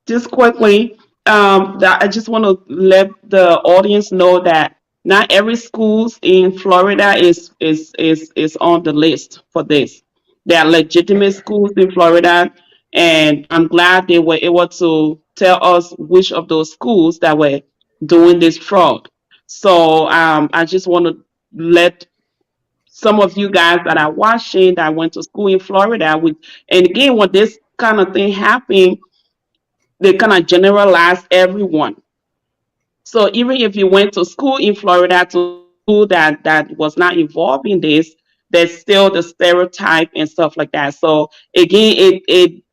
just quickly, that I just want to let the audience know that not every schools in Florida is on the list for this. There are legitimate schools in Florida, and I'm glad they were able to tell us which of those schools that were doing this fraud. So I just want to let some of you guys that are watching that went to school in Florida with, and again, when this kind of thing happened, they kind of generalize everyone. So even if you went to school in Florida to school that was not involved in this, there's still the stereotype and stuff like that. So again, it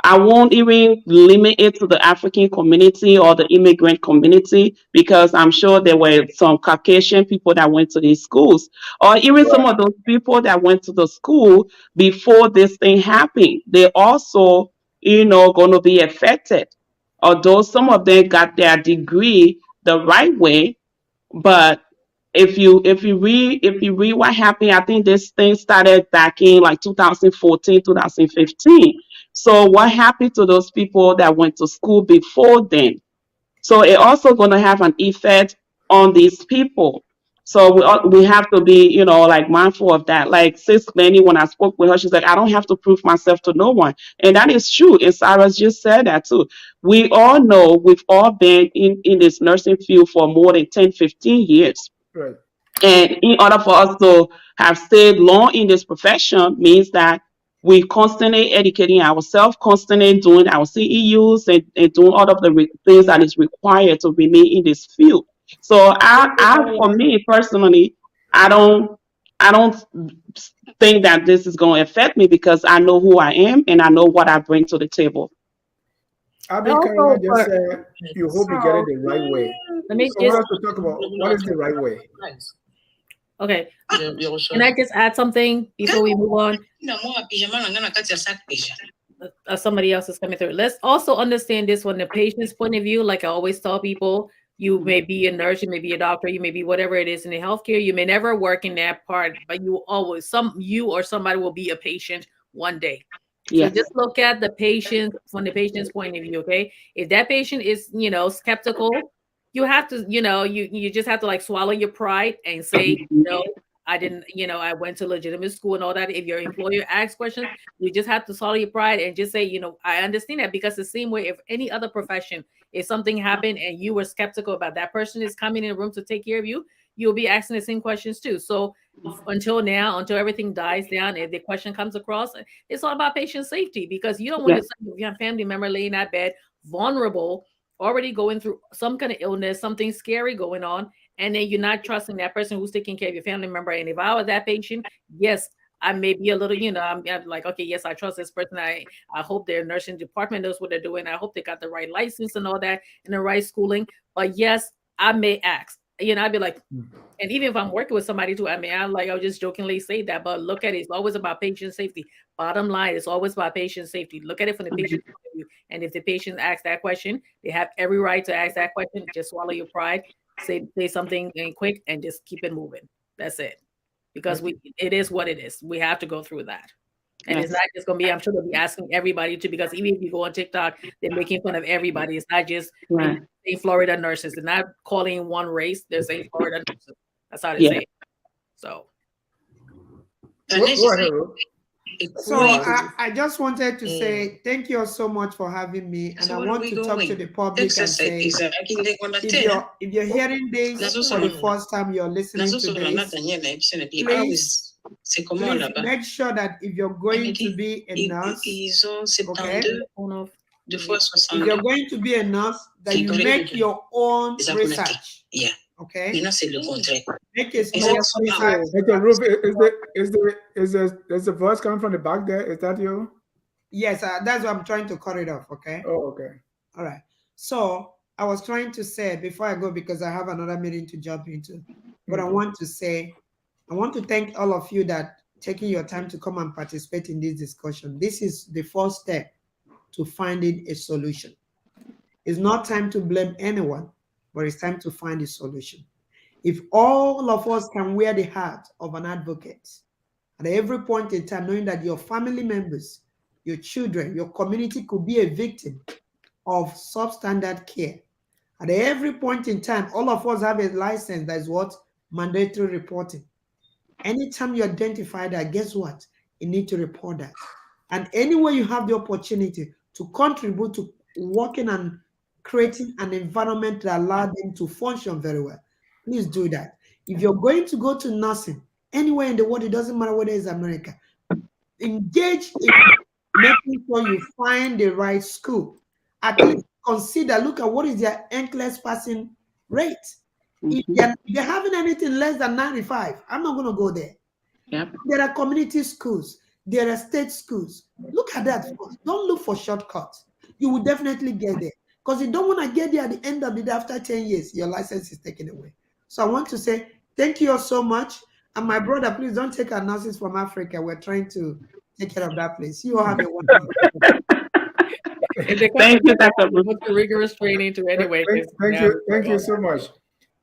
I won't even limit it to the African community or the immigrant community because I'm sure there were some Caucasian people that went to these schools, or even some Right. of those people that went to the school before this thing happened. They also, going to be affected. Although some of them got their degree the right way, but if you read what happened, I think this thing started back in like 2014, 2015. So what happened to those people that went to school before then? So it also going to have an effect on these people. So we have to be, like mindful of that. Like Sis Glennie, when I spoke with her, she's like, I don't have to prove myself to no one. And that is true. And Cyrus just said that too. We all know we've all been in this nursing field for more than 10, 15 years. right. And in order for us to have stayed long in this profession means that we constantly educating ourselves, constantly doing our CEUs and doing all of the things that is required to remain in this field. So for me personally, I don't, I don't think that this is going to affect me because I know who I am and I know what I bring to the table. Abby Also, Caroline just for said you hope you get it the right way. let me So I just want us to talk about what is the right way. Okay. Can I just add something before we move on? Somebody else is coming through. Let's also understand this from the patient's point of view. Like I always tell people, you may be a nurse, you may be a doctor, you may be whatever it is in the healthcare. You may never work in that part, but you will always you or somebody will be a patient one day. So Yes. just look at the patient from the patient's point of view. Okay, if that patient is skeptical, you have to you just have to like swallow your pride and say Mhm. no. I didn't, I went to legitimate school and all that. If your employer asks questions, you just have to swallow your pride and just say, I understand that, because the same way if any other profession, if something happened and you were skeptical about that person is coming in a room to take care of you, you'll be asking the same questions too. So until now, until everything dies down, if the question comes across, it's all about patient safety, because you don't want Yeah. to see your family member laying in that bed, vulnerable, already going through some kind of illness, something scary going on, and then you're not trusting that person who's taking care of your family member. And if I was that patient, yes, I may be a little, I'm like, okay, yes, I trust this person. I hope their nursing department knows what they're doing. I hope they got the right license and all that and the right schooling. But yes, I may ask. I'd be like, and even if I'm working with somebody too, I mean, I'll just jokingly say that, but look at it. It's always about patient safety. Bottom line, it's always about patient safety. Look at it from the Mhm. patient's point of view. And if the patient asks that question, they have every right to ask that question. Just swallow your pride, say something and quick, and just keep it moving. That's it. Because it is what it is. We have to go through that. And it's Yes. not just gonna be, I'm sure they'll be asking everybody to, because even if you go on TikTok, they're making fun of everybody. It's not just Right. saying Florida nurses. They're not calling one race, they're saying Florida nurses. That's how they Yeah. say it. So Go ahead, Ro. So I just wanted to say thank you all so much for having me, and I want to talk to the public and say, if you're hearing this for the first time, you're listening to this, please make sure that if you're going to be a nurse, okay, if you're going to be a nurse, that you make your own research, okay, make a small research. Okay, Ruth, is the voice coming from the back there? Is that you? Yes, that's what I'm trying to cut it off, okay. Oh, okay. All right. So I was trying to say before I go, because I have another meeting to jump into, but I Okay. want to say, I want to thank all of you that taking your time to come and participate in this discussion. This is the first step to finding a solution. It's not time to blame anyone, but it's time to find a solution. If all of us can wear the hat of an advocate at every point in time, knowing that your family members, your children, your community could be a victim of substandard care. At every point in time, all of us have a license that is what? Mandatory reporting. Anytime you identify that, guess what? You need to report that. And anywhere you have the opportunity to contribute to working and creating an environment that allows them to function very well, please do that. If you're going to go to nursing anywhere in the world, it doesn't matter whether it's America, engage in making sure you find the right school. At least consider, look at what is their NCLEX passing rate. If Mhm. they're having anything less than 95, I'm not going to go there. Yep. There are community schools, there are state schools. Look at that first. Don't look for shortcuts. You will definitely get there, because you don't want to get there at the end of the day after 10 years, your license is taken away. So I want to say thank you all so much. And my brother, please don't take our nurses from Africa. We're trying to take care of that place. You all have a wonderful day. they come Thank with you, Dr. a Bruce. bunch of rigorous training to anyway. Thank you so much.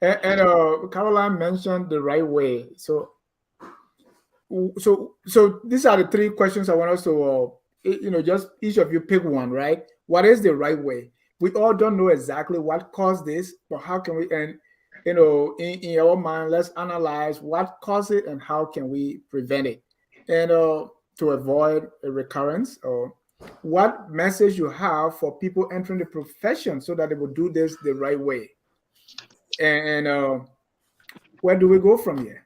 And Caroline mentioned the right way. So these are the three questions I want us to, just each of you pick one, right? What is the right way? We all don't know exactly what caused this, but how can we, and, in our mind, let's analyze what caused it and how can we prevent it, and to avoid a recurrence, or what message you have for people entering the profession so that they will do this the right way. And where do we go from here?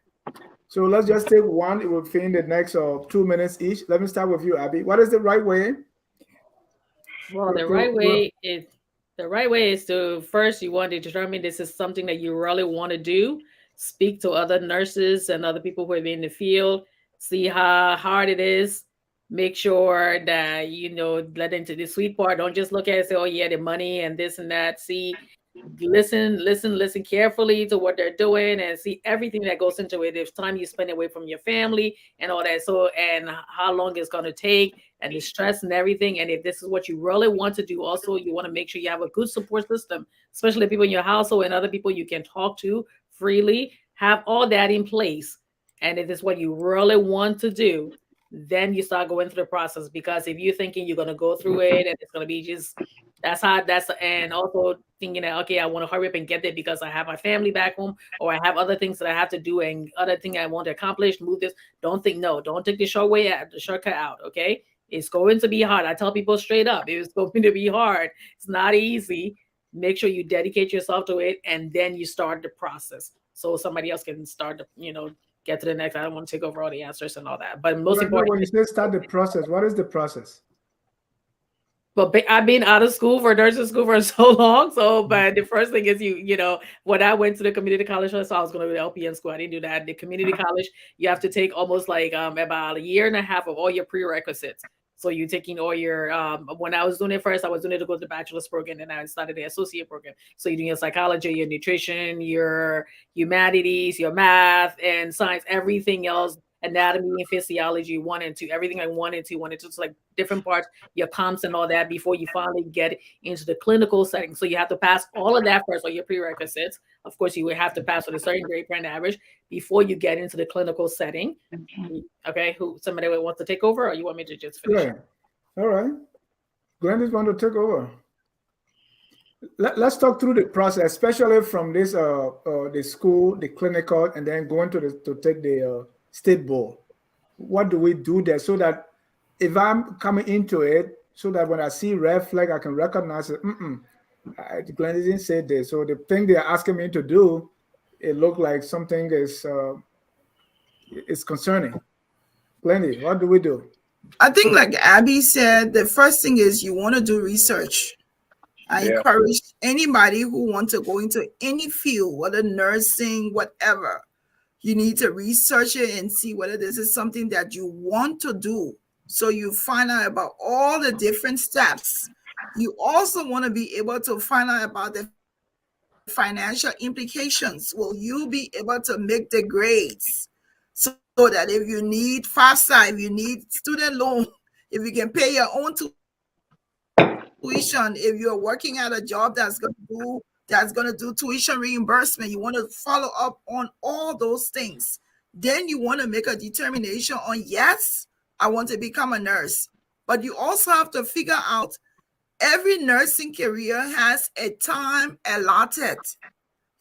So let's just take one. It will fit the next 2 minutes each. Let me start with you, Abby. What is the right way? Well, the right way is to first you want to determine this is something that you really want to do. Speak to other nurses and other people who are in the field. See how hard it is. Make sure that let into the sweet part. Don't just look at it and say, "Oh yeah, the money and this and that." See, listen carefully to what they're doing and see everything that goes into it. If time you spend away from your family and all that, so and how long it's going to take and the stress and everything. And if this is what you really want to do, also you want to make sure you have a good support system, especially people in your household and other people you can talk to freely. Have all that in place. And if it's what you really want to do, then you start going through the process. Because if you're thinking you're going to go through it and it's going to be just that's and also thinking that okay, I want to hurry up and get there because I have my family back home or I have other things that I have to do and other thing I want to accomplish, move this. Don't think no, don't take the short way out, the shortcut out, okay? It's going to be hard. I tell people straight up, it's going to be hard. It's not easy. Make sure you dedicate yourself to it and then you start the process so somebody else can start to, get to the next. I don't want to take over all the answers and all that. But most Brenda, important, when you say start the process, what is the process? but I've been out of school for nursing school for so long. So, but the first thing is when I went to the community college, I thought I was going to do the LPN school. I didn't do that. The community college, you have to take almost like about a year and a half of all your prerequisites. So you're taking all your when I was doing it first, I was doing it to go to the bachelor's program, and I started the associate program. So you're doing your psychology, your nutrition, your humanities, your math and science, everything else, anatomy and physiology, one and two, everything I wanted to, it's like different parts, your comps and all that before you finally get into the clinical setting. So you have to pass all of that first, or your prerequisites. Of course, you would have to pass with a certain grade point average before you get into the clinical setting. Okay, who somebody wants to take over, or you want me to just finish? Good. All right. Glenn is going to take over. Let's talk through the process, especially from this the school, the clinical, and then going to take the state board. What do we do there so that if I'm coming into it, so that when I see red flag, I can recognize it. Glenn didn't say this, so the thing they're asking me to do, it looked like something is concerning. Glendy, what do we do? I think, like Abby said, the first thing is you want to do research. I Yeah. encourage anybody who wants to go into any field, whether nursing, whatever, you need to research it and see whether this is something that you want to do. So you find out about all the different steps. You also want to be able to find out about the financial implications. Will you be able to make the grades so that if you need FAFSA, if you need student loan, if you can pay your own tuition, if you're working at a job that's going to do tuition reimbursement, you want to follow up on all those things. Then you want to make a determination on, yes, I want to become a nurse. But you also have to figure out every nursing career has a time allotted.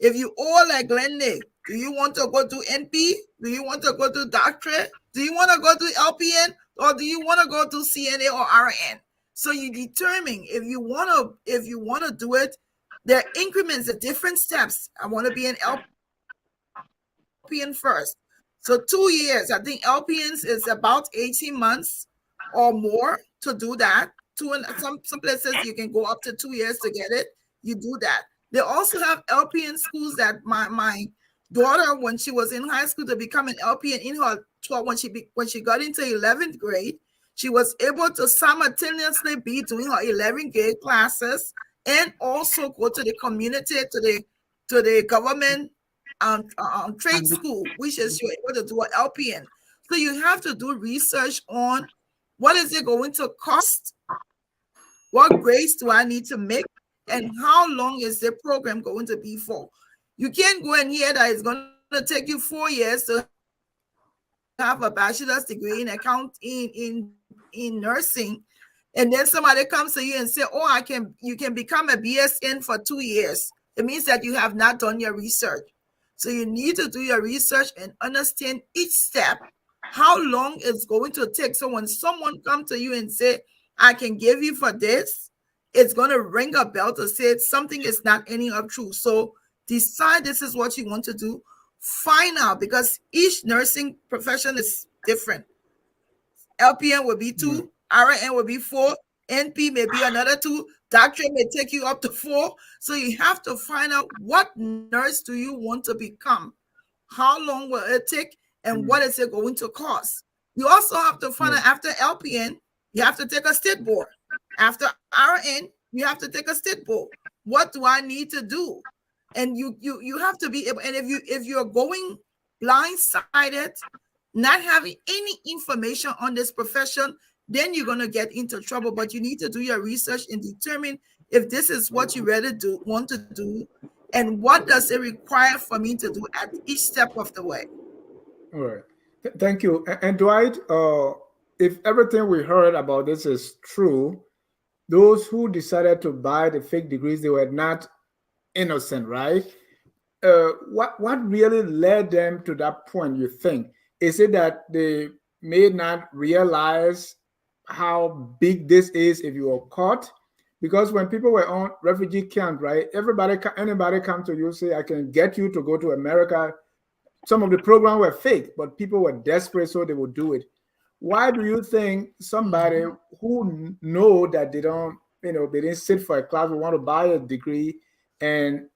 If you all like Glenley, do you want to go to NP? Do you want to go to doctorate? Do you want to go to LPN? Or do you want to go to CNA or RN? So you determine if you want to do it. There are increments, the different steps. I want to be an LPN first. So 2 years. I think LPNs is about 18 months or more to do that. Some places you can go up to 2 years to get it. You do that. They also have LPN schools that my daughter, when she was in high school, to become an LPN in her 12, when she got into 11th grade, she was able to simultaneously be doing her 11th grade classes and also go to the community, to the government trade school, which is you're able to do an LPN. So you have to do research on what is it going to cost, what grades do I need to make, and how long is the program going to be for. You can't go in here that it's going to take you 4 years to have a bachelor's degree in nursing, and then somebody comes to you and say, oh, you can become a BSN for 2 years. It means that you have not done your research. So you need to do your research and understand each step, how long it's going to take. So when someone comes to you and say, I can give you for this, it's going to ring a bell to say something is not any of true. So decide this is what you want to do. Find out, because each nursing profession is different. LPN will be Yeah. 2, RN will be 4, NP may be another 2, doctorate may take you up to 4. So you have to find out, what nurse do you want to become? How long will it take? And what is it going to cost? You also have to find Yeah. out, after LPN, you have to take a state board. After RN, you have to take a state board. What do I need to do? And you have to be able, and if you're going blindsided, not having any information on this profession, then you're going to get into trouble. But you need to do your research and determine if this is what you really do want to do, and what does it require for me to do at each step of the way. All right. Thank you. And Dwight, if everything we heard about this is true, those who decided to buy the fake degrees, they were not innocent, right? What really led them to that point, you think? Is it that they may not realize how big this is if you were caught? Because when people were on refugee camp, right, anybody come to you, say, I can get you to go to America. Some of the programs were fake, but people were desperate, so they would do it. Why do you think somebody who know that they don't, they didn't sit for a class, we want to buy a degree and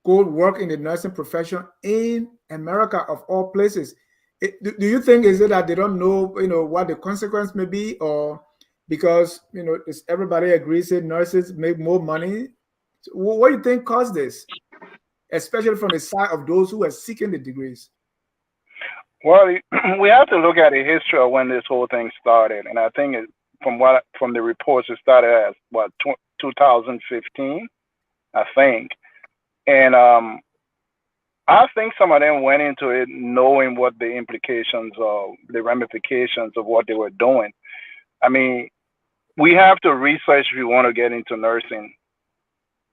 go work in the nursing profession in America of all places? Do you think is it that they don't know, what the consequence may be, or because everybody agrees that nurses make more money? So what do you think caused this, especially from the side of those who are seeking the degrees? Well, we have to look at the history of when this whole thing started, and I think from the reports, it started as 2015, I think, and I think some of them went into it knowing what the implications of the ramifications of what they were doing. I mean, we have to research if we want to get into nursing.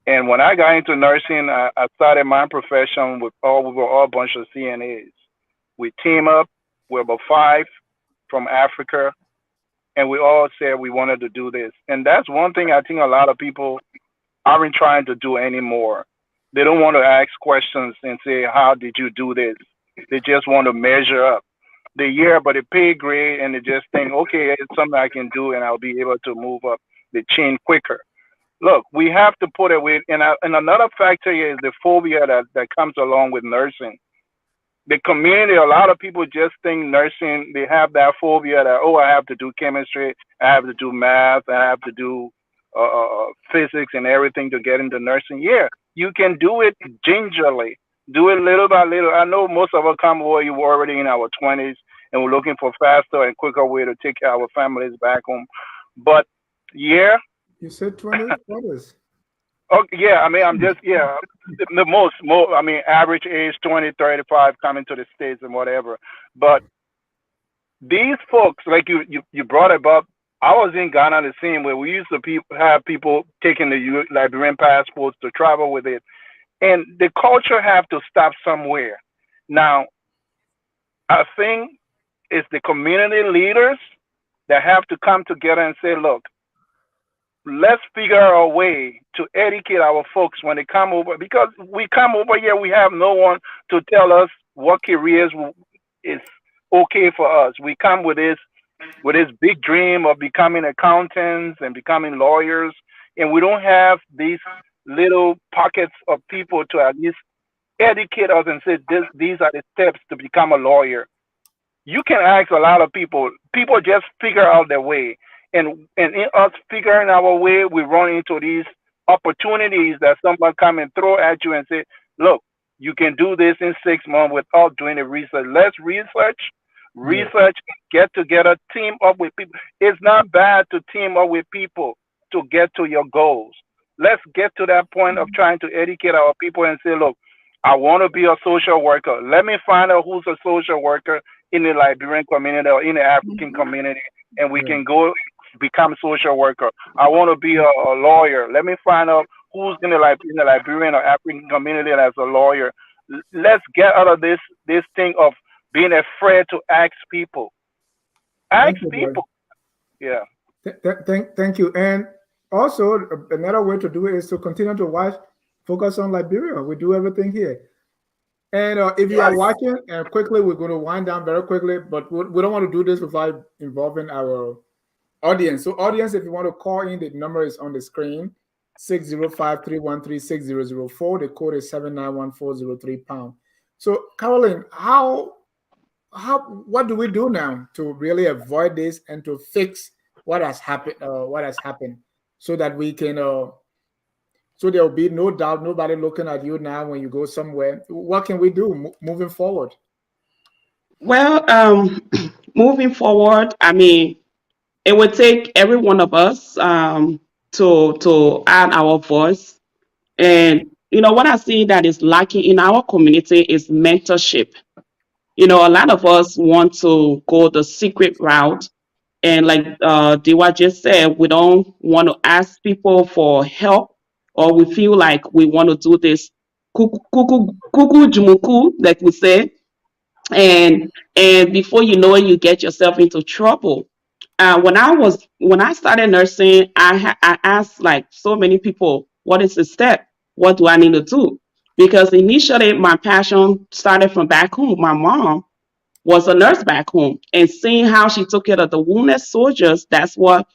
And when I got into nursing, I started my profession we were all a bunch of CNAs. We team up. We're about five from Africa, and we all said we wanted to do this. And that's one thing I think a lot of people aren't trying to do anymore. They don't want to ask questions and say, "How did you do this?" They just want to measure up the year, but the pay grade, and they just think, "Okay, it's something I can do, and I'll be able to move up the chain quicker." Look, we have to put it with, and another factor here is the phobia that comes along with nursing. The community, a lot of people just think nursing, they have that phobia that, oh, I have to do chemistry, I have to do math, I have to do physics and everything to get into nursing. Yeah, you can do it gingerly, do it little by little. I know most of us come over, you were already in our 20s, and we're looking for faster and quicker way to take care of our families back home. But yeah, You said 20? What is? okay, yeah, I mean, I'm just, yeah, the most, I mean, average age 20, 35 coming to the States and whatever. But these folks, like you brought it up, I was in Ghana the same way. We used to have people taking the Liberian passports to travel with it. And the culture have to stop somewhere. Now, I think it's the community leaders that have to come together and say, look, let's figure out a way to educate our folks when they come over, because we come over here, we have no one to tell us what careers is okay for us. We come with this big dream of becoming accountants and becoming lawyers, and we don't have these little pockets of people to at least educate us and say these are the steps to become a lawyer. You can ask a lot of people. People just figure out their way. And in us figuring our way, we run into these opportunities that someone come and throw at you and say, look, you can do this in 6 months without doing the research. Let's Yeah. research, get together, team up with people. It's not bad to team up with people to get to your goals. Let's get to that point of trying to educate our people and say, look, I want to be a social worker. Let me find out who's a social worker in the Liberian community or in the African community, and we Yeah. can go become social worker. I want to be a lawyer. Let me find out who's in the Liberian or African community as a lawyer. Let's get out of this thing of being afraid to ask people. Ask Thank you, Dwight. people. Yeah. Thank you. And also, another way to do it is to continue to watch, focus on Liberia. We do everything here. And if you are Yes. watching, and quickly, we're going to wind down very quickly, but we don't want to do this without involving our audience. So, audience, if you want to call in, the number is on the screen, 605-313-6004. The code is 791-403 #. So, Caroline, what do we do now to really avoid this and to fix what has happened, so that we can so there will be no doubt, nobody looking at you now when you go somewhere. What can we do moving forward? Well, moving forward, I mean, it would take every one of us to add our voice. And what I see that is lacking in our community is mentorship. A lot of us want to go the secret route, and like Dewa just said, we don't want to ask people for help, or we feel like we want to do this kuku kuku kuku jumuku, like we say, and before you know it, you get yourself into trouble. When I started nursing, I asked like so many people, what is the step? What do I need to do? Because initially my passion started from back home. My mom was a nurse back home, and seeing how she took care of the wounded soldiers, that's what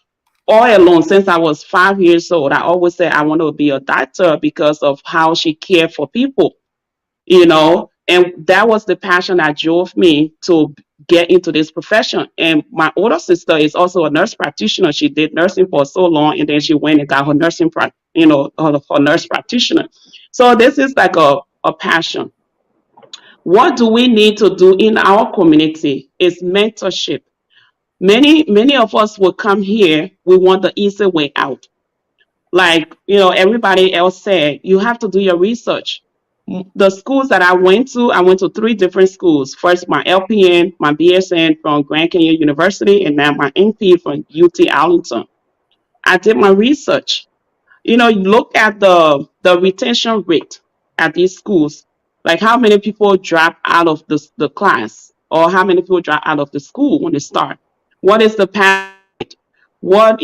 all along since I was 5 years old, I always said I want to be a doctor because of how she cared for people, and that was the passion that drove me to get into this profession. And my older sister is also a nurse practitioner. She did nursing for so long, and then she went and got her her nurse practitioner. So this is like a passion. What do we need to do in our community is mentorship. Many of us will come here, we want the easy way out. Like, everybody else said, you have to do your research. The schools that I went to three different schools. First, my LPN, my BSN from Grand Canyon University, and now my NP from UT Arlington. I did my research. You look at the retention rate at these schools, like how many people drop out of the class, or how many people drop out of the school when they start. What is the passing rate? What,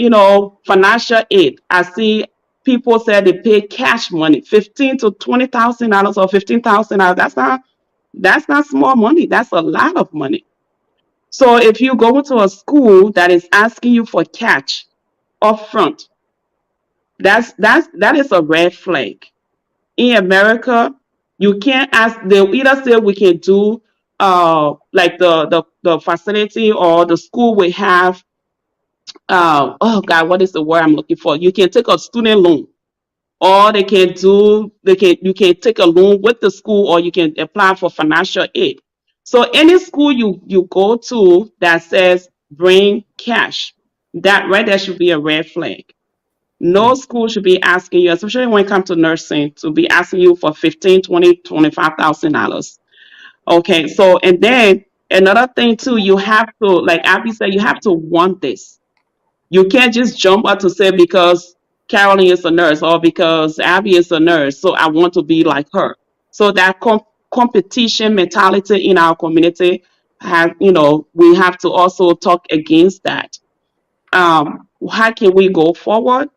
financial aid? I see people say they pay cash money, $15,000 to $20,000 or $15,000. That's not small money. That's a lot of money. So if you go into a school that is asking you for cash upfront, that is a red flag. In America, you can't ask. They'll either say we can do like the facility or the school we have. Oh God, what is the word I'm looking for? You can take a student loan, or you can take a loan with the school, or you can apply for financial aid. So any school you go to that says bring cash, that right there should be a red flag. No school should be asking you, especially when it comes to nursing, to be asking you for 15, 20, $25,000. Okay, so and then another thing too, you have to, like Abby said, you have to want this. You can't just jump up to say because Carolyn is a nurse or because Abby is a nurse, so I want to be like her. So that competition mentality in our community we have to also talk against that. How can we go forward?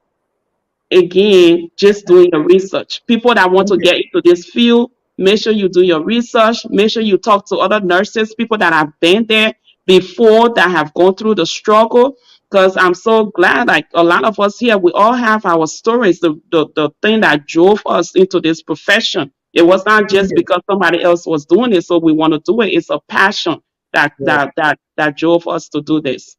Again, just doing the research. People that want to get into this field, make sure you do your research, make sure you talk to other nurses, people that have been there before, that have gone through the struggle. Because I'm so glad, like a lot of us here, we all have our stories, the thing that drove us into this profession. It was not just because somebody else was doing it, so we want to do it. It's a passion that Yeah. that drove us to do this.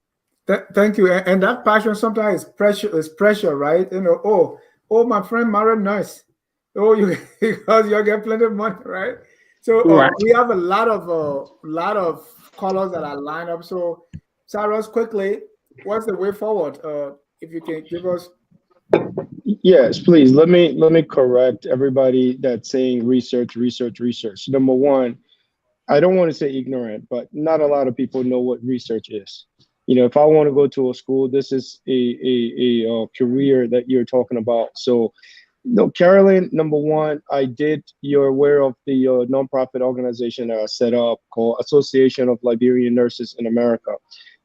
Thank you. And that passion sometimes is pressure, right? Oh, my friend married nurse. Oh, you because you get plenty of money, right? So Right. we have a lot of colors that are lined up. So Cyrus, quickly, what's the way forward? If you can give us. Yes, please. Let me correct everybody that's saying research, research, research. Number one, I don't want to say ignorant, but not a lot of people know what research is. If I want to go to a school, this is a career that you're talking about. So, no, Carolyn, number one, you're aware of the nonprofit organization that I set up called Association of Liberian Nurses in America.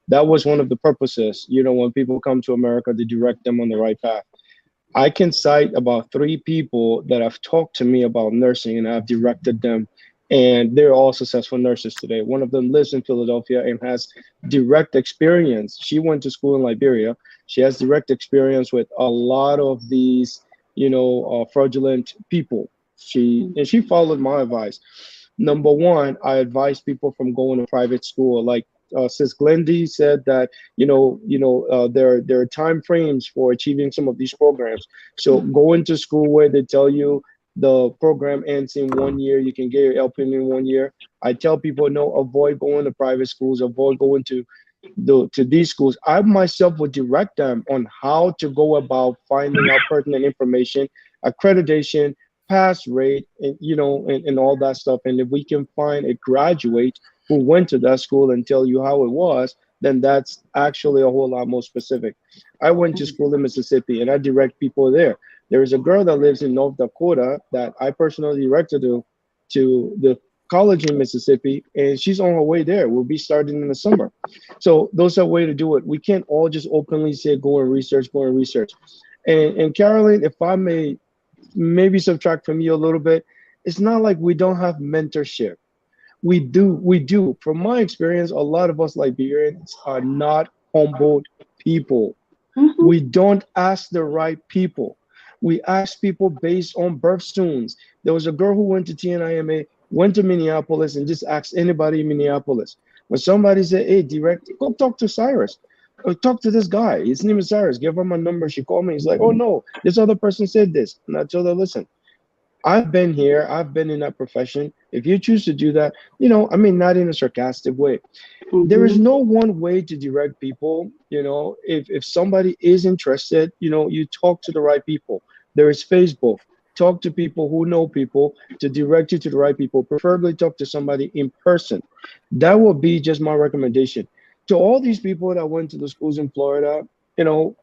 That was one of the purposes. When people come to America, to direct them on the right path. I can cite about three people that have talked to me about nursing and I've directed them, and they're all successful nurses today. One of them lives in Philadelphia and has direct experience. She went to school in Liberia. She has direct experience with a lot of these, fraudulent people. She followed my advice. Number one, I advise people from going to private school. Like Sis Glendy said that there are time frames for achieving some of these programs. So go into school where they tell you the program ends in 1 year, you can get your LPN in 1 year. I tell people no, avoid going to private schools, avoid going to these schools. I myself would direct them on how to go about finding out pertinent information, accreditation, pass rate, and and all that stuff. And if we can find a graduate who went to that school and tell you how it was, then that's actually a whole lot more specific. I went to school in Mississippi and I direct people there. There is a girl that lives in North Dakota that I personally directed to the college in Mississippi, and she's on her way there. We'll be starting in the summer. So those are way to do it. We can't all just openly say go and research, go and research. And Carolyn, if I may maybe subtract from you a little bit, it's not like we don't have mentorship. We do. From my experience, a lot of us Liberians are not humbled people. Mm-hmm. We don't ask the right people. We ask people based on birthstones. There was a girl who went to TNIMA, went to Minneapolis, and just asked anybody in Minneapolis. When somebody said, "Hey, direct, go talk to Cyrus. Or talk to this guy. His name is Cyrus. Give her my number." She called me. He's like, "Oh no, this other person said this." And I told her, "Listen, I've been here. I've been in that profession. If you choose to do that, I mean, not in a sarcastic way, there is Mm-hmm. no one way to direct people. If somebody is interested, you talk to the right people. There is Facebook. Talk to people who know people to direct you to the right people. Preferably talk to somebody in person. That would be just my recommendation to all these people that went to the schools in Florida. you know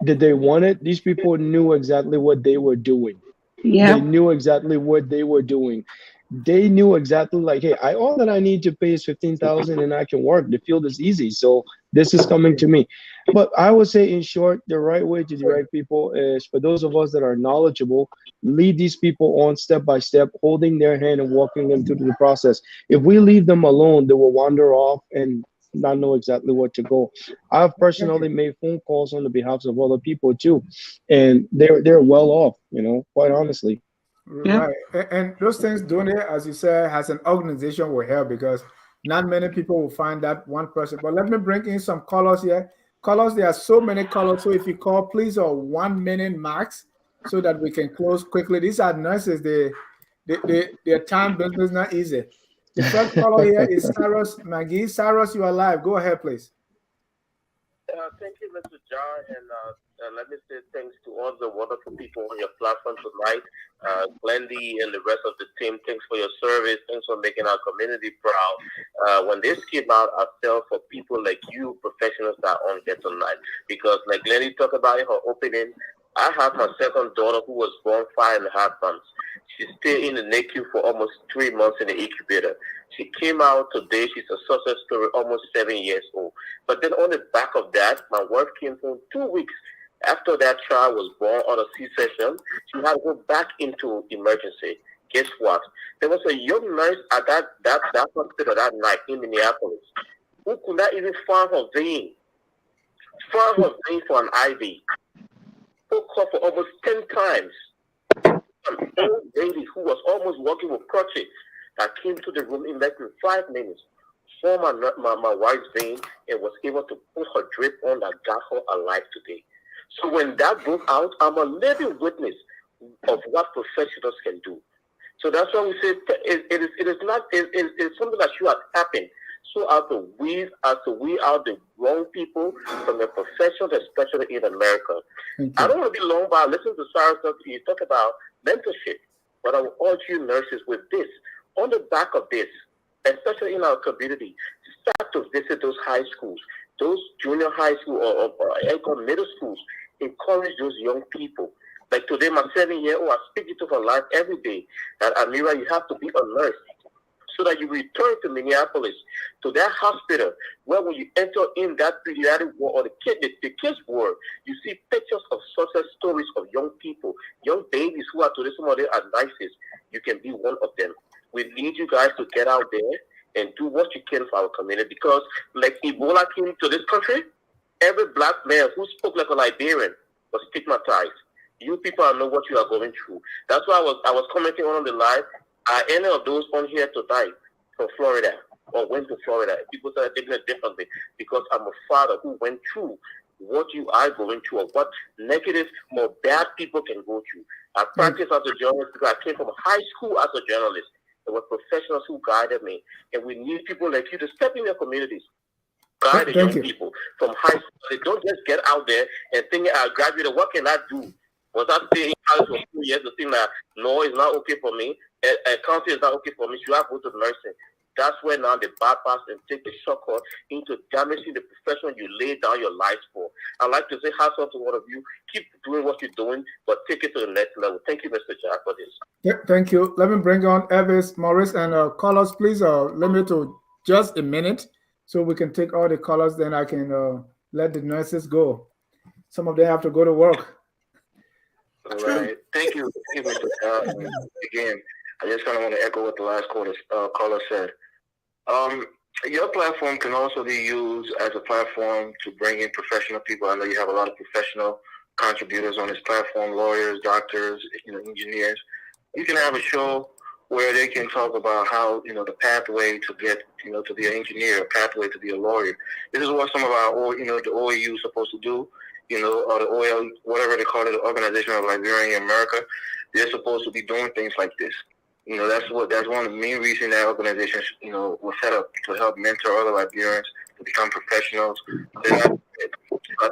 did they want it? These people knew exactly what they were doing. They Yep. knew exactly what they were doing. They knew exactly, like, hey, all that I need to pay is 15,000 and I can work. The field is easy. So this is coming to me. But I would say, in short, the right way to direct people is for those of us that are knowledgeable, lead these people on step by step, holding their hand and walking them through the process. If we leave them alone, they will wander off and not know exactly where to go. I've personally made phone calls on the behalf of other people too, and they're well off, quite honestly. Yep. Right. And those things doing it, as you said, has an organization will help because not many people will find that one person. But let me bring in some colors here. Colors, there are so many colors. So if you call, please, or 1 minute max so that we can close quickly. These are nurses. Their time business is not easy. The first caller here is Cyrus McGee. Cyrus, you are live. Go ahead, please. Thank you, Mr. John, and let me say thanks to all the wonderful people on your platform tonight. Glendy and the rest of the team, thanks for your service. Thanks for making our community proud. When this came out, I felt for people like you, professionals that are on here tonight, because like Glendy talked about in her opening, I have my second daughter who was born 5.5 months. She stayed in the NICU for almost 3 months in the incubator. She came out today. She's a success story, almost 7 years old. But then on the back of that, my wife came home 2 weeks after that child was born on a C-section. She had to go back into emergency. Guess what? There was a young nurse at that hospital that night in Minneapolis who could not even find her vein. Found her vein for an IV. Spoke her for almost 10 times. An old lady who was almost walking with crutches that came to the room in less than 5 minutes, saw my wife's vein and was able to put her drip on that got her alive today. So when that broke out, I'm a living witness of what professionals can do. So that's why we say it's something that should have happened. So as to weed out the wrong people from the professions, especially in America. I don't want to be long, but I listen to Sarah talk about mentorship. But I will urge you nurses with this. On the back of this, especially in our community, start to visit those high schools, those junior high school or middle schools. Encourage those young people. Like today, my 7-year-old, I speak into her life every day that Amira, you have to be a nurse so that you return to Minneapolis, to that hospital, where when you enter in that pediatric ward or the kids ward, you see pictures of success stories of young people, young babies who are today some of them are nicest. You can be one of them. We need you guys to get out there and do what you can for our community because like Ebola came to this country, every black man who spoke like a Liberian was stigmatized. You people know what you are going through. That's why I was commenting on the live. Are any of those on here tonight from Florida? or went to Florida. People started taking it differently because I'm a father who went through what you are going through or what negative or bad people can go through. I practiced as a journalist because I came from high school as a journalist. There were professionals who guided me, and we need people like you to step in your communities. Guide the young people from high school. They don't just get out there and think, I graduated, what can I do? Was I staying in college for 2 years to think that law is not okay for me, accounting is not okay for me, should I go to nursing? That's where now they bypass and take the shortcut into damaging the profession you laid down your lives for. I'd like to say hats off to one of you. Keep doing what you're doing, but take it to the next level. Thank you, Mr. Jack, for this. Yeah, thank you. Let me bring on Evis, Maurice, and callers. Please limit to just a minute so we can take all the callers. Then I can let the nurses go. Some of them have to go to work. All right. Thank you. Thank you, Mr. Again, I just kind of want to echo what the last caller said. Your platform can also be used as a platform to bring in professional people. I know you have a lot of professional contributors on this platform, lawyers, doctors, engineers. You can have a show where they can talk about how, the pathway to get, to be an engineer, a pathway to be a lawyer. This is what some of our, the OAU is supposed to do, or the OL, whatever they call it, the Organization of Liberians in America. They're supposed to be doing things like this. That's one of the main reasons that organization, was set up to help mentor other Liberians to become professionals. I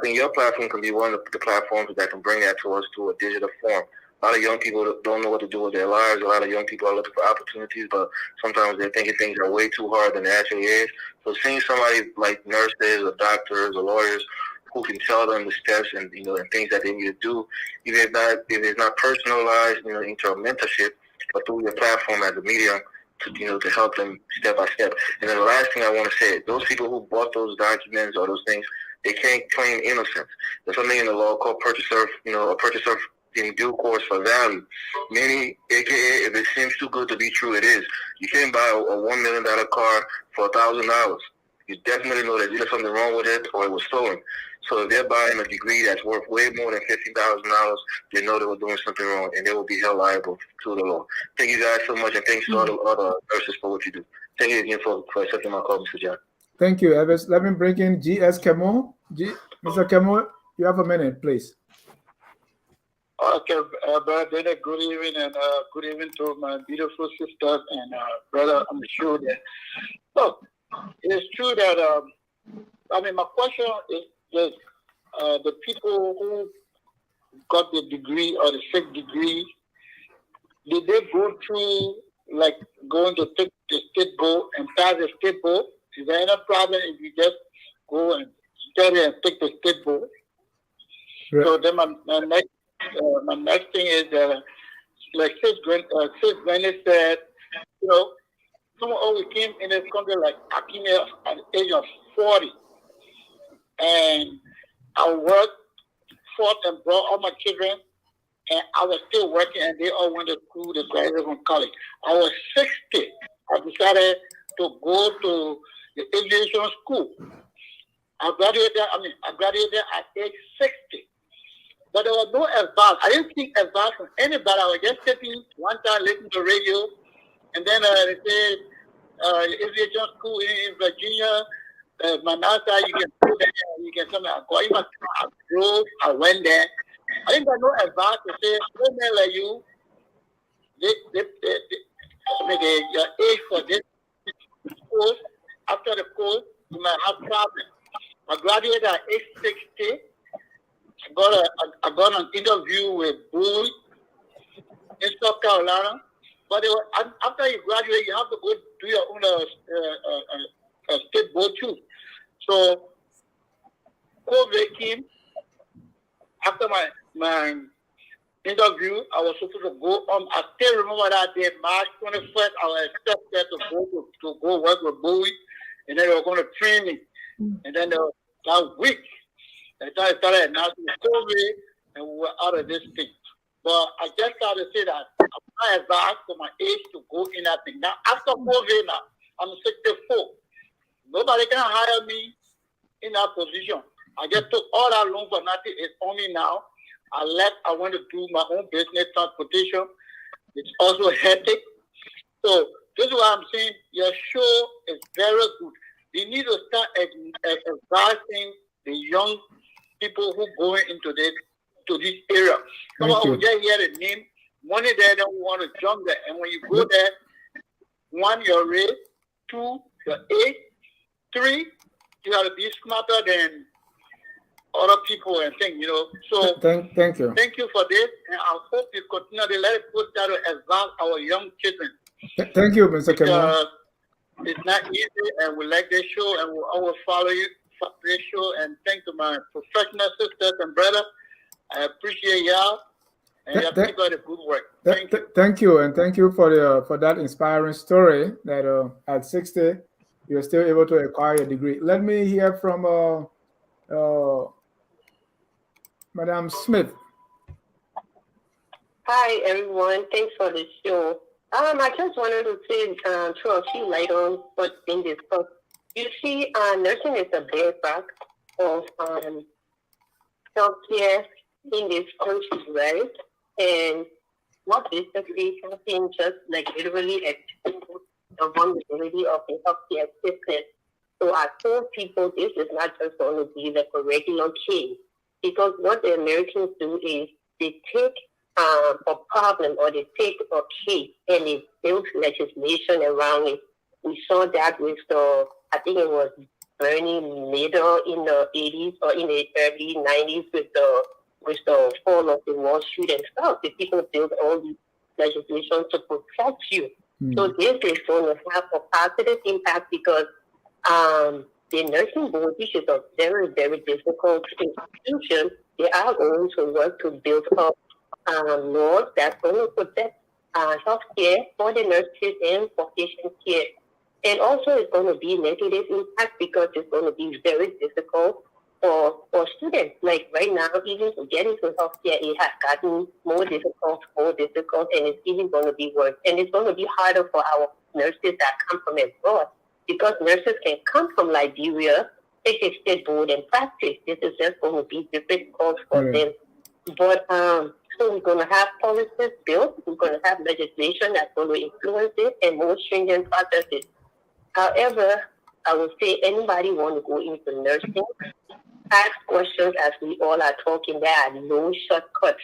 think your platform can be one of the platforms that can bring that to us to a digital form. A lot of young people don't know what to do with their lives. A lot of young people are looking for opportunities, but sometimes they're thinking things are way too hard than it actually is. So seeing somebody like nurses or doctors or lawyers who can tell them the steps and and things that they need to do, even if it's not personalized, into a mentorship, but through your platform as a medium to help them step by step. And then the last thing I want to say, those people who bought those documents or those things, they can't claim innocence. There's something in the law called purchaser, a purchaser in due course for value. Meaning, aka, if it seems too good to be true, it is. You can't buy a $1 million car for $1,000. You definitely know there's either something wrong with it or it was stolen. So if they're buying a degree that's worth way more than $15,000, they know they were doing something wrong, and they will be held liable to the law. Thank you guys so much, and thanks to all the other nurses for what you do. Thank you again for accepting my call, Mr. John. Thank you, Evis. Let me bring in G.S. Kemo. Mr. Kemo, you have a minute, please. Okay, brother, good evening, and good evening to my beautiful sisters and brother. I'm sure that, look, it's true that, my question is this, the people who got the degree or the fake degree, did they go through, like, going to take the state board and pass the state board? Is there any problem if you just go and study and take the state board? Right. So then my next thing is like Sis Granny said, someone always came in this country like I came here at the age of 40, and I worked, fought, and brought all my children, and I was still working, and they all went to school, they graduated from college. I was 60. I decided to go to the aviation school. I graduated at age 60. But there was no advice. I didn't seek advice from anybody. I was just sitting one time listening to radio, and then they said, aviation school in Virginia, Manassa, you can go there, you can come and go. I drove, I went there. I didn't got no advice to say, no man like you, your age for this course, after the course, you might have problems. I graduated at age 60. I got an interview with Bowie in South Carolina, but after you graduate, you have to go do your own state board too. So COVID came. After my interview, I was supposed to go on. I still remember that day, March 21st. I was accepted to go work with Bowie, and then they were going to train me. And then that week, I started announcing COVID, and we were out of this thing. But I just started to say that I'm not advised for my age to go in that thing. Now, after COVID, now, I'm 64. Nobody can hire me in that position. I just took all that loan for nothing. It's on me now. I left. I went to do my own business, transportation. It's also hectic. So This is what I'm saying. Your show is very good. You need to start advising the young people who going into this area. Someone who just hear the name, money there, don't want to jump there. And when you go there, one, your race, two, your age, three, you have to be smarter than other people and things, So thank you. Thank you for this, and I hope you continue to let people start to advance our young children. Thank you, Mr. Kemo. Because it's not easy, and we like this show, and we'll always follow you for this show. And thank to my professional sisters and brother. I appreciate y'all, and y'all keep up the good work. Thank you, and thank you for that inspiring story that at 60 you're still able to acquire a degree. Let me hear from Madam Smith. Hi, everyone. Thanks for the show. I just wanted to say, throw a few light on what's been discussed. You see, nursing is a bedrock of healthcare in this country, right? And what basically happened just like literally expose the vulnerability of the healthcare system. So I told people this is not just going to be like a regular case, because what the Americans do is they take a problem or they take a case and they build legislation around it. We saw that with I think it was Bernie later in the 80s or in the early 90s with the fall of the Wall Street and stuff. The people build all these legislation to protect you. So this is going to have a positive impact because the nursing board, which is a very, very difficult institution, they are going to work to build up laws that's going to protect health care for the nurses and for patient care. And also it's going to be negative impact because it's going to be very difficult for students. Like right now, even to get into healthcare, it has gotten more difficult, and it's even going to be worse. And it's going to be harder for our nurses that come from abroad because nurses can come from Liberia, take a state board and practice. This is just going to be difficult for them. But so we're going to have policies built. We're going to have legislation that's going to influence it and more stringent processes. However, I would say anybody want to go into nursing, ask questions as we all are talking. There are no shortcuts.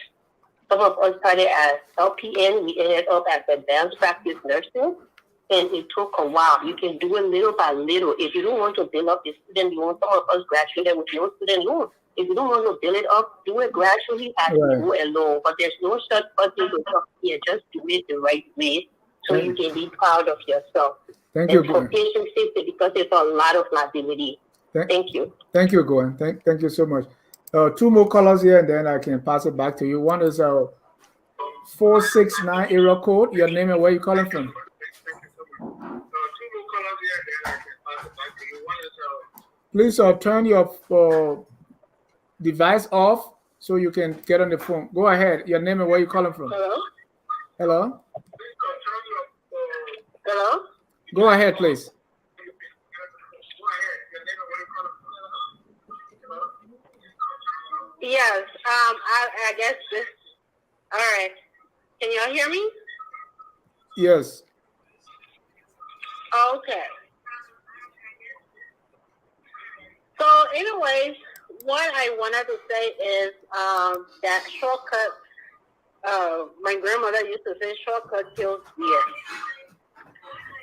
Some of us started as LPN. We ended up as advanced practice nursing. And it took a while. You can do it little by little. If you don't want to build up the student loan, some of us graduated with no student loan. If you don't want to build it up, do it gradually as you go along. But there's no shortcut into here. Just do it the right way so you can be proud of yourself. Thank you, for patient safety, because it's a lot of liability. Thank you. Thank you, Gwen. Thank you so much. Two more callers here, and then I can pass it back to you. One is 469 area code. Your name and where you calling from? Please turn your device off so you can get on the phone. Go ahead. Your name and where you calling from? Hello? Hello? Hello? Go ahead, please. Yes. I guess this. All right. Can y'all hear me? Yes. Okay. So, anyways, what I wanted to say is that shortcut. My grandmother used to say, "Shortcut kills fear."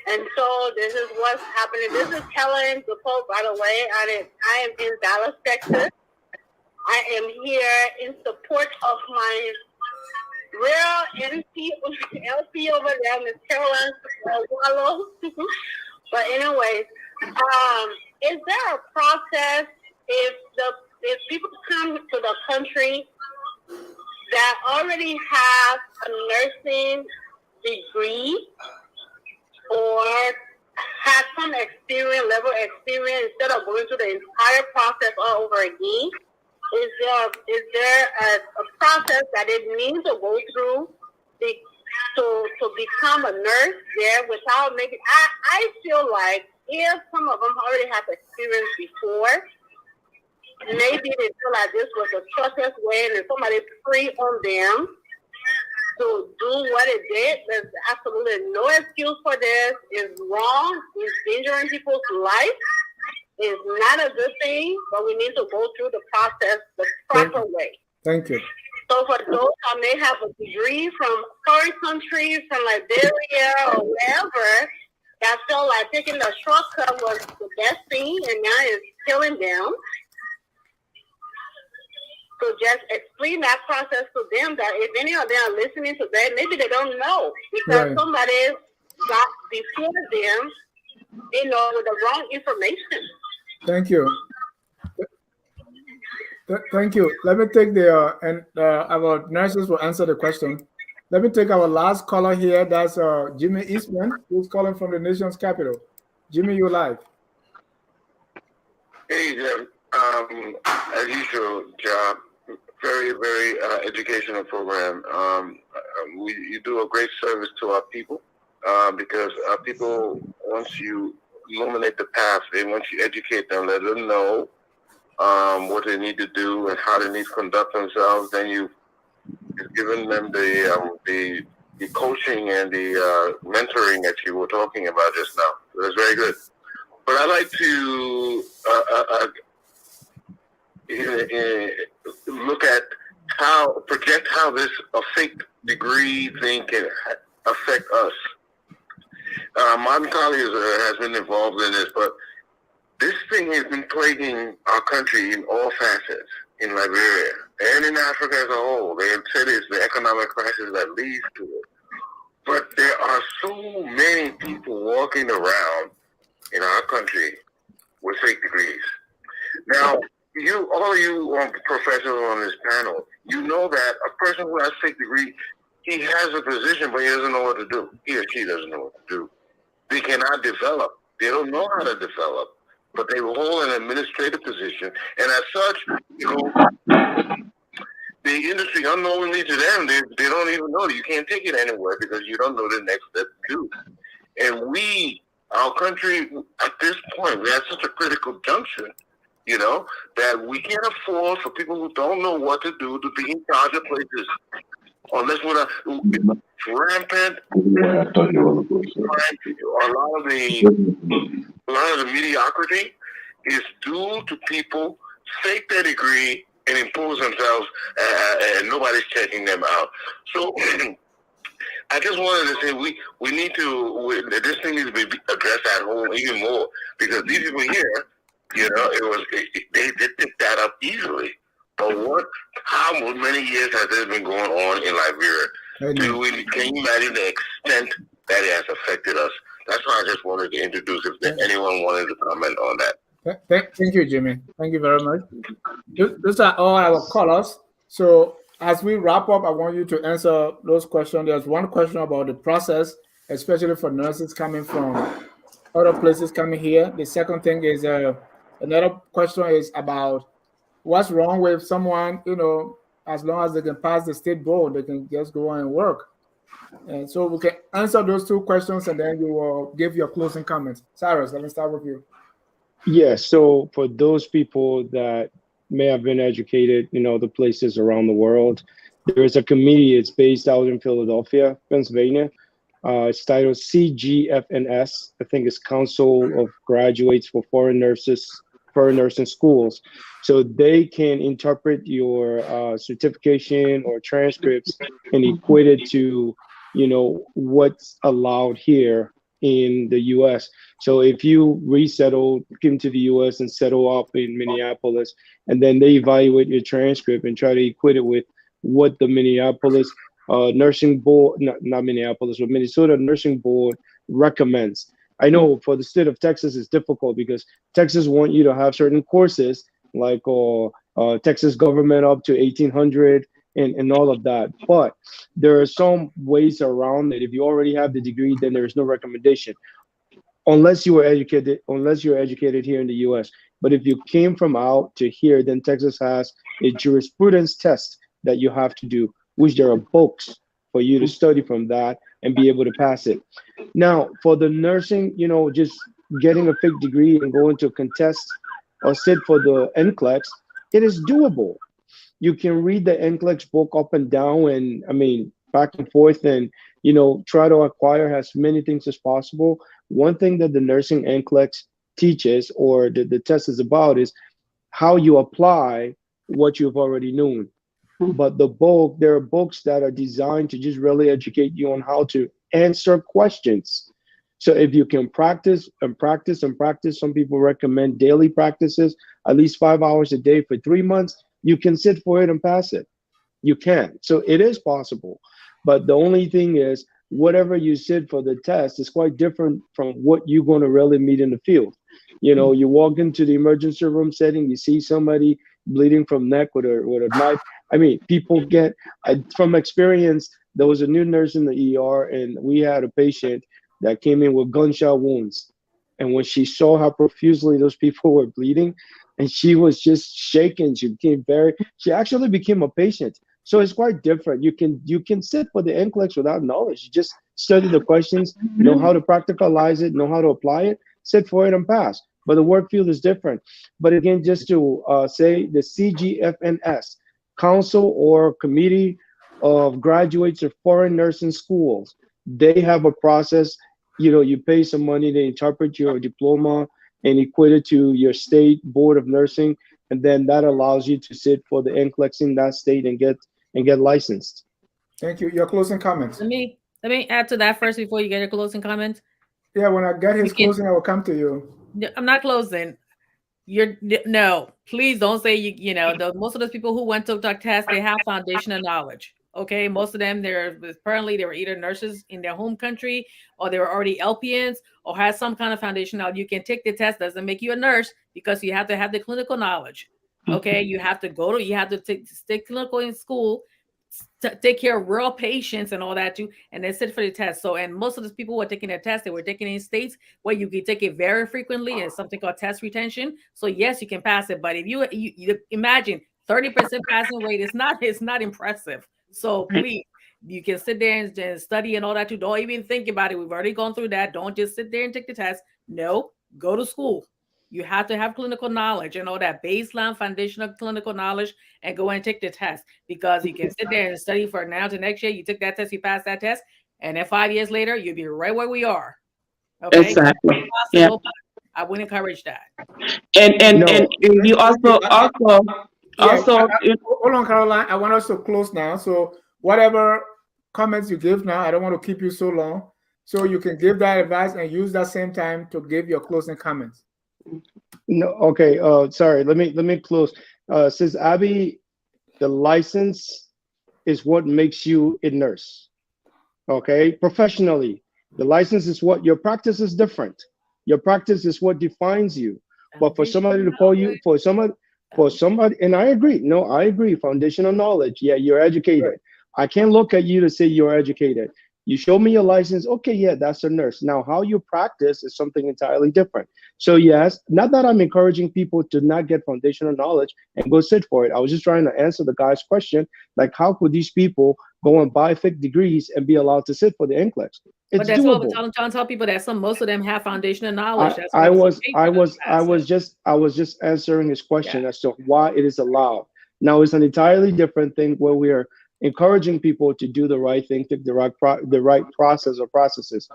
And so this is what's happening. This is Helen DePaul, by the way. I am in Dallas, Texas. I am here in support of my real LP over there, Miss Caroline Wallow. But anyways, is there a process if people come to the country that already have a nursing degree or have some level experience, instead of going through the entire process all over again? Is there a process that it needs to go through to become a nurse there without making? I feel like if some of them already have experience before, maybe they feel like this was a trustless way and somebody free on them to do what it did. There's absolutely no excuse for this. It's wrong. It's endangering people's life. It's not a good thing, but we need to go through the process the proper way. Thank you. So for those that may have a degree from foreign countries, from Liberia or wherever, that feel like taking the shortcut was the best thing, and now it's killing them. So just explain that process to them, that if any of them are listening to that, maybe they don't know because somebody got before them, with the wrong information. Thank you. Thank you. Let me take our nurses will answer the question. Let me take our last caller here. That's Jimmy Eastman, who's calling from the nation's capital. Jimmy, you're live. Hey, Jim. As usual, job. Very, very educational program. You do a great service to our people because our people, once you illuminate the path, once you educate them, let them know what they need to do and how they need to conduct themselves, then you've given them the coaching and the mentoring that you were talking about just now. So that's very good. But I'd like to look at project how this fake degree thing can affect us. Martin Colley has been involved in this, but this thing has been plaguing our country in all facets, in Liberia and in Africa as a whole. They have said it's the economic crisis that leads to it. But there are so many people walking around in our country with fake degrees. Now, all of you professionals on this panel, you know that a person who has a fake degree, he has a position, but he doesn't know what to do. He or she doesn't know what to do. They cannot develop. They don't know how to develop, but they will hold an administrative position. And as such, the industry, unknowingly to them, they don't even know. You can't take it anywhere because you don't know the next step to do. And our country, at this point, we're at such a critical junction, that we can't afford for people who don't know what to do to be in charge of places. Unless we're rampant, a lot of the mediocrity is due to people fake their degree and impose themselves, and nobody's checking them out. So I just wanted to say we need to this thing needs to be addressed at home even more, because these people here, they picked that up easily. But how many years has this been going on in Liberia? Can you imagine the extent that it has affected us? That's why I just wanted to introduce if anyone wanted to comment on that. Thank you, Jimmy. Thank you very much. Those are all our callers. So as we wrap up, I want you to answer those questions. There's one question about the process, especially for nurses coming from other places coming here. The second thing is another question is about what's wrong with someone, as long as they can pass the state board, they can just go on and work. And so we can answer those two questions, and then you will give your closing comments. Cyrus, let me start with you. Yeah, so for those people that may have been educated in other places around the world, there is a committee. It's based out in Philadelphia, Pennsylvania. It's titled CGFNS. I think it's Council of Graduates for Foreign Nursing Schools. So they can interpret your certification or transcripts and equate it to, what's allowed here in the U.S. So if you came to the U.S. and settle up in Minneapolis, and then they evaluate your transcript and try to equate it with what the Minneapolis nursing board, not Minneapolis, but Minnesota nursing board recommends. I know for the state of Texas, it's difficult because Texas want you to have certain courses like Texas government up to 1800 and all of that. But there are some ways around it. If you already have the degree, then there is no recommendation unless you're educated here in the U.S. But if you came from out to here, then Texas has a jurisprudence test that you have to do, which there are books for you to study from that and be able to pass it. Now, for the nursing, just getting a fake degree and going to contest or sit for the NCLEX, it is doable. You can read the NCLEX book up and down, and back and forth, and try to acquire as many things as possible. One thing that the nursing NCLEX teaches, or the test is about, is how you apply what you've already known. But there are books that are designed to just really educate you on how to answer questions. So if you can practice and practice and practice, some people recommend daily practices, at least 5 hours a day for 3 months, you can sit for it and pass it. You can. So it is possible. But the only thing is, whatever you sit for the test is quite different from what you're going to really meet in the field. You walk into the emergency room setting, you see somebody bleeding from neck with a knife. I mean, people get, from experience, there was a new nurse in the ER, and we had a patient that came in with gunshot wounds. And when she saw how profusely those people were bleeding, and she was just shaking, she actually became a patient. So it's quite different. You can sit for the NCLEX without knowledge. You just study the questions, know how to practicalize it, know how to apply it, sit for it and pass. But the work field is different. But again, just to say, the CGFNS, Council or Committee of Graduates of Foreign Nursing Schools, they have a process. You pay some money, they interpret your diploma and equate it to your state board of nursing, and then that allows you to sit for the NCLEX in that state and get licensed. Thank you. Your closing comments. Let me add to that first before you get your closing comments. Yeah, when I get his You can. closing, I will come to you. I'm not closing. You're no. Please don't say you. Most of those people who went to the test, they have foundational knowledge. Okay, most of them, apparently they were either nurses in their home country, or they were already LPNs, or had some kind of foundation knowledge. You can take the test, doesn't make you a nurse, because you have to have the clinical knowledge. Okay, you have to stay clinical in school, take care of real patients and all that too, and then sit for the test. So, and most of the people who are taking the test, they were taking in states where you can take it very frequently, and something called test retention. So yes, you can pass it, but if you imagine 30% passing rate, it's not impressive. So please, you can sit there and study and all that too. Don't even think about it. We've already gone through that. Don't just sit there and take the test. No, go to school. You have to have clinical knowledge and all that baseline foundational clinical knowledge, and go and take the test, because you can sit there and study for now to next year. You took that test, you passed that test, and then 5 years later, you'll be right where we are. Okay, Exactly. Yeah. possible, but I would encourage that. And No, you Thank you. Yeah, also hold on, Caroline. I want us to close now. So whatever comments you give now, I don't want to keep you so long. So you can give that advice and use that same time to give your closing comments. no. Okay. Sorry. Let me close. Says Abby, the license is what makes you a nurse. Okay, professionally, the license is what your practice is different. Your practice is what defines you. But for somebody to call you, for somebody, and I agree. No, I agree. Foundational knowledge. Yeah, you're educated. I can't look at you to say you're educated. You show me your license. Okay, yeah, that's a nurse. Now, how you practice is something entirely different. So yes, not that I'm encouraging people to not get foundational knowledge and go sit for it. I was just trying to answer the guy's question, like how could these people go and buy fake degrees and be allowed to sit for the NCLEX? But It's that's what we're doable. tell people, that most of them have foundational knowledge. I, That's why I they was pay I for them to was I pass it. was just I was just answering his Yeah. question as to why it is allowed. Now it's an entirely different thing where we are encouraging people to do the right thing, take the right process or processes.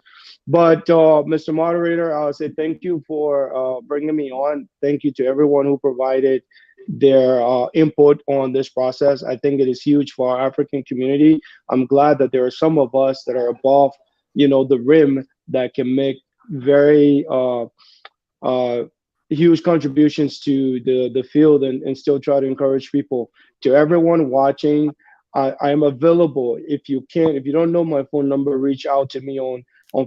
But Mr. Moderator, I'll say thank you for bringing me on. Thank you to everyone who provided their input on this process. I think it is huge for our African community. I'm glad that there are some of us that are above, the rim, that can make very uh, huge contributions to the field, and still try to encourage people. To everyone watching, I am available. If you don't know my phone number, reach out to me on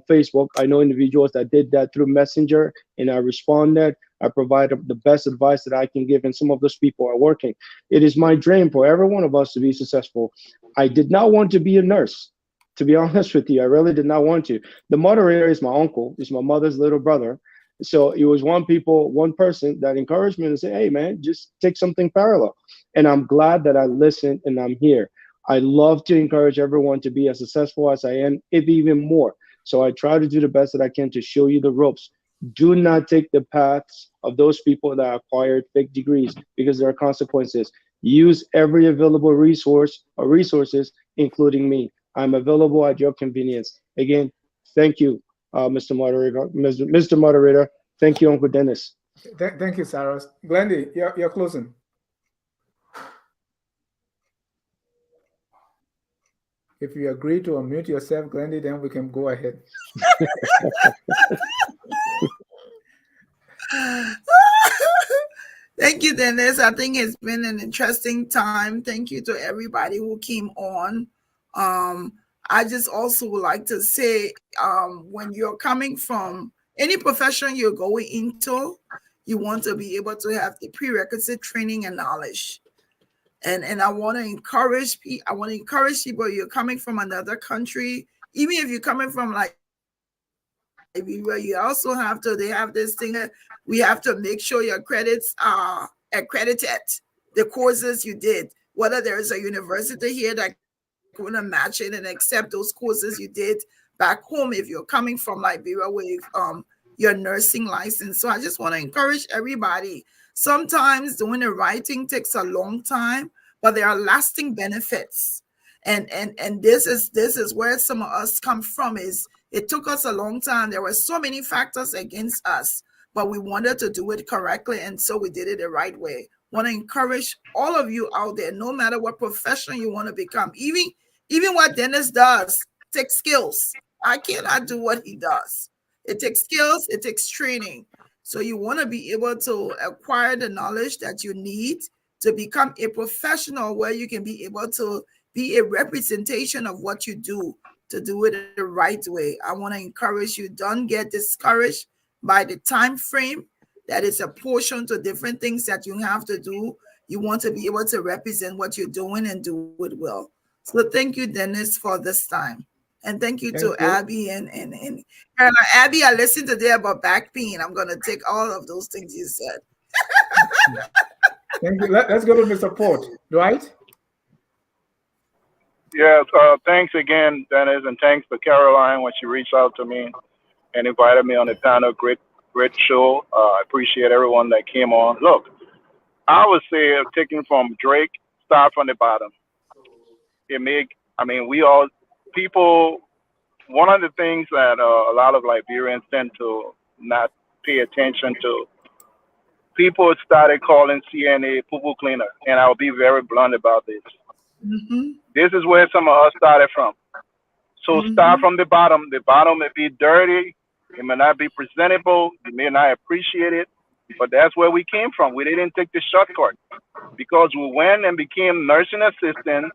Facebook. I know individuals that did that through Messenger, and I responded. I provide the best advice that I can give, and some of those people are working. It is my dream for every one of us to be successful. I did not want to be a nurse. To be honest with you, I really did not want to. The moderator is my uncle, is my mother's little brother. So it was one person that encouraged me to say, hey, man, just take something parallel. And I'm glad that I listened and I'm here. I love to encourage everyone to be as successful as I am, if even more. So I try to do the best that I can to show you the ropes. Do not take the paths of those people that acquired fake degrees, because there are consequences. Use every available resource or resources, including me. I'm available at your convenience. Again, thank you, Mr. Moderator. Mr. Moderator, thank you, Uncle Dennis. Thank you, Cyrus. Glendy, you're closing. If you agree to unmute yourself, Glendy, then we can go ahead. Thank you, Dennis. I think it's been an interesting time. Thank you to everybody who came on. I just also would like to say, when you're coming from any profession you're going into, you want to be able to have the prerequisite training and knowledge. And I want to encourage people. I want to encourage people. You're coming from another country, even if you're coming from Liberia, you also have to. They have this thing that we have to make sure your credits are accredited. The courses you did, whether there is a university here that going to match it and accept those courses you did back home if you're coming from Liberia with your nursing license. So I just want to encourage everybody. Sometimes doing the right thing takes a long time, but there are lasting benefits. And this is where some of us come from. Is it took us a long time. There were so many factors against us, but we wanted to do it correctly, and so we did it the right way. Want to encourage all of you out there, no matter what profession you want to become, even what Dennis does takes skills. I cannot do what he does. It takes skills, it takes training. So you want to be able to acquire the knowledge that you need to become a professional where you can be able to be a representation of what you do, to do it the right way. I want to encourage you, don't get discouraged by the time frame that is a portion to different things that you have to do. You want to be able to represent what you're doing and do it well. So thank you, Dennis, for this time. And thank you to Abby and Abby, I listened today about back pain. I'm going to take all of those things you said. Thank you. Let's go to Mr. Port, right? Yes, thanks again, Dennis, and thanks to Caroline when she reached out to me and invited me on the panel. Great show. I appreciate everyone that came on. Look, I would say taking from Drake, start from the bottom. We all, people, one of the things that a lot of Liberians tend to not pay attention to, people started calling CNA poo-poo cleaner, and I'll be very blunt about this. Mm-hmm. This is where some of us started from. So start from the bottom. The bottom may be dirty. It may not be presentable. You may not appreciate it. But that's where we came from. We didn't take the shortcut because we went and became nursing assistants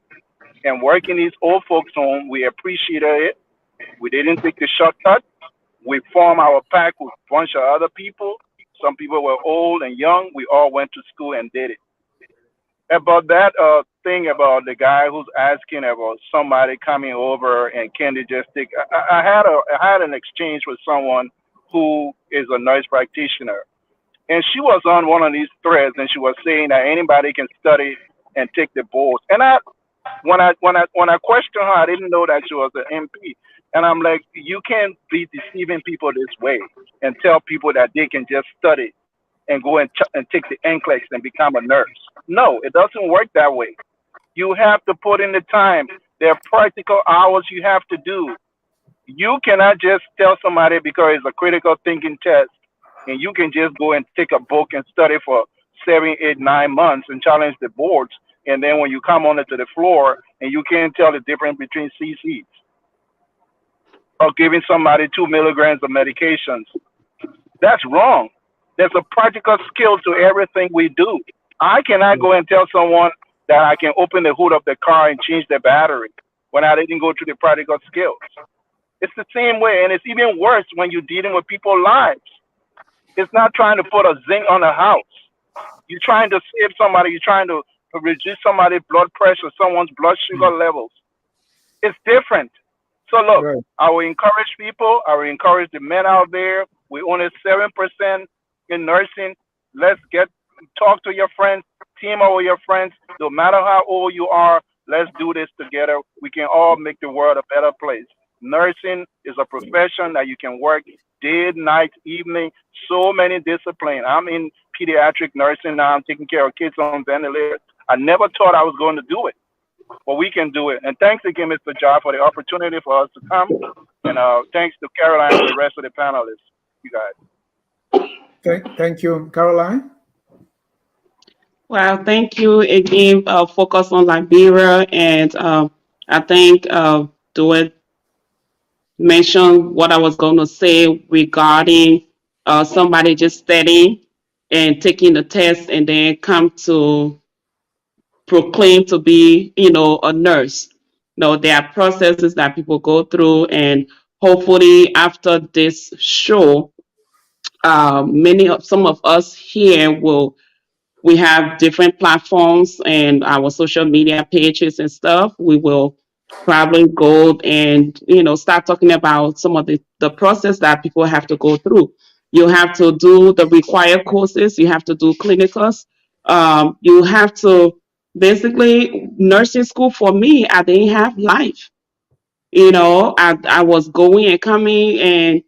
and work in these old folks' home. We appreciated it. We didn't take the shortcut. We formed our pack with a bunch of other people. Some people were old and young. We all went to school and did it. About that thing about the guy who's asking about somebody coming over and can they just take. I had an exchange with someone who is a nurse practitioner, and she was on one of these threads, and she was saying that anybody can study and take the boards. And when I questioned her, I didn't know that she was an MP. And I'm like, you can't be deceiving people this way and tell people that they can just study and go and take the NCLEX and become a nurse. No, it doesn't work that way. You have to put in the time. There are practical hours you have to do. You cannot just tell somebody because it's a critical thinking test and you can just go and take a book and study for 7, 8, 9 months and challenge the boards. And then when you come onto the floor and you can't tell the difference between CCs or giving somebody 2 milligrams of medications, that's wrong. There's a practical skill to everything we do. I cannot go and tell someone that I can open the hood of the car and change the battery when I didn't go through the practical skills. It's the same way, and it's even worse when you're dealing with people's lives. It's not trying to put a zinc on a house. You're trying to save somebody. You're trying to reduce somebody's blood pressure, someone's blood sugar levels. It's different. So look, Right. I will encourage people. I will encourage the men out there. We only 7% in nursing. Let's talk to your friends, team up with your friends. No matter how old you are, let's do this together. We can all make the world a better place. Nursing is a profession that you can work day, night, evening, so many disciplines. I'm in pediatric nursing now. I'm taking care of kids on ventilators. I never thought I was going to do it. but we can do it. And thanks again, Mr. Jar, for the opportunity for us to come. And thanks to Caroline and the rest of the panelists, you guys. Thank you, Caroline. Well, thank you again. Focus on Liberia, and I think Duet mentioned what I was going to say regarding somebody just studying and taking the test and then come to proclaim to be, a nurse. There are processes that people go through, and hopefully after this show, some of us here will we have different platforms and our social media pages and stuff. We will probably go and start talking about some of the process that people have to go through. You have to do the required courses. You have to do clinicals. You have to basically nursing school. For me, I didn't have life. I was going and coming, and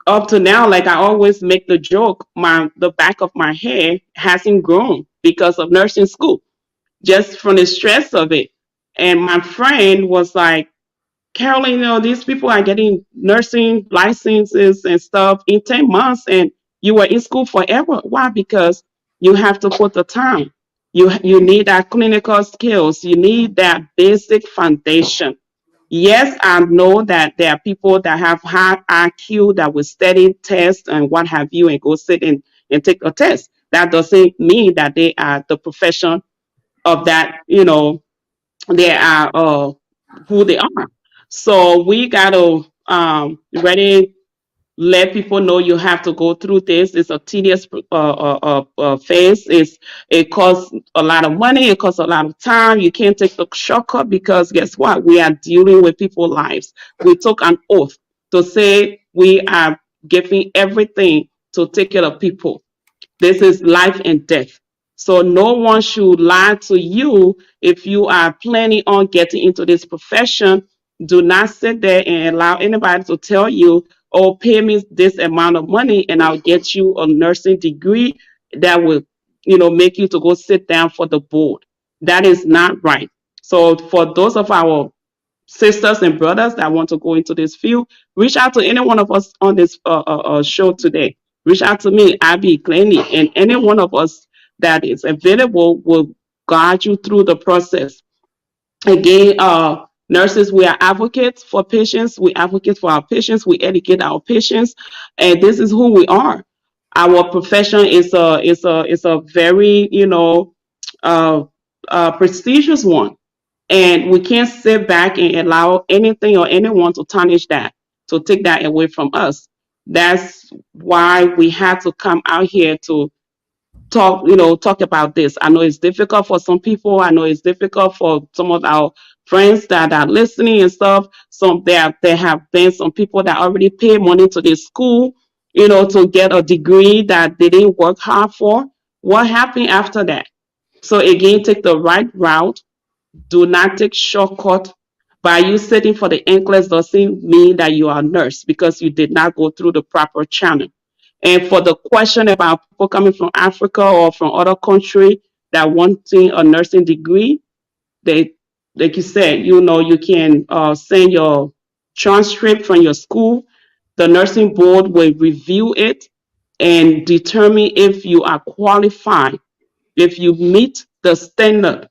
up to now, like I always make the joke, the back of my hair hasn't grown because of nursing school, just from the stress of it. And my friend was like, Carolyn, these people are getting nursing licenses and stuff in 10 months, and you were in school forever. Why? Because you have to put the time. You need that clinical skills. You need that basic foundation. Yes, I know that there are people that have high IQ that will study tests and what have you and go sit and take a test. That doesn't mean that they are the profession of that, they are who they are. So we got to ready let people know you have to go through this. It's a tedious phase. It costs a lot of money. It costs a lot of time. You can't take the shortcut because guess what? We are dealing with people's lives. We took an oath to say we are giving everything to take care of people. This is life and death. So no one should lie to you if you are planning on getting into this profession. Do not sit there and allow anybody to tell you, oh, pay me this amount of money and I'll get you a nursing degree that will, make you to go sit down for the board. That is not right. So for those of our sisters and brothers that want to go into this field, reach out to any one of us on this show today. Reach out to me, Abby, Glenny, and any one of us that is available will guide you through the process. Again, nurses, we are advocates for patients. We advocate for our patients. We educate our patients, and this is who we are. Our profession is a very uh, prestigious one, and we can't sit back and allow anything or anyone to tarnish that, to take that away from us. That's why we had to come out here to talk about this. I know it's difficult for some people. I know it's difficult for some of our friends that are listening and stuff. There have been some people that already pay money to this school, to get a degree that they didn't work hard for. What happened after that? So again, take the right route. Do not take shortcut. By you sitting for the NCLEX doesn't mean that you are a nurse because you did not go through the proper channel. And for the question about people coming from Africa or from other country that wanting a nursing degree, they, like you said, you can send your transcript from your school. The nursing board will review it and determine if you are qualified, if you meet the standard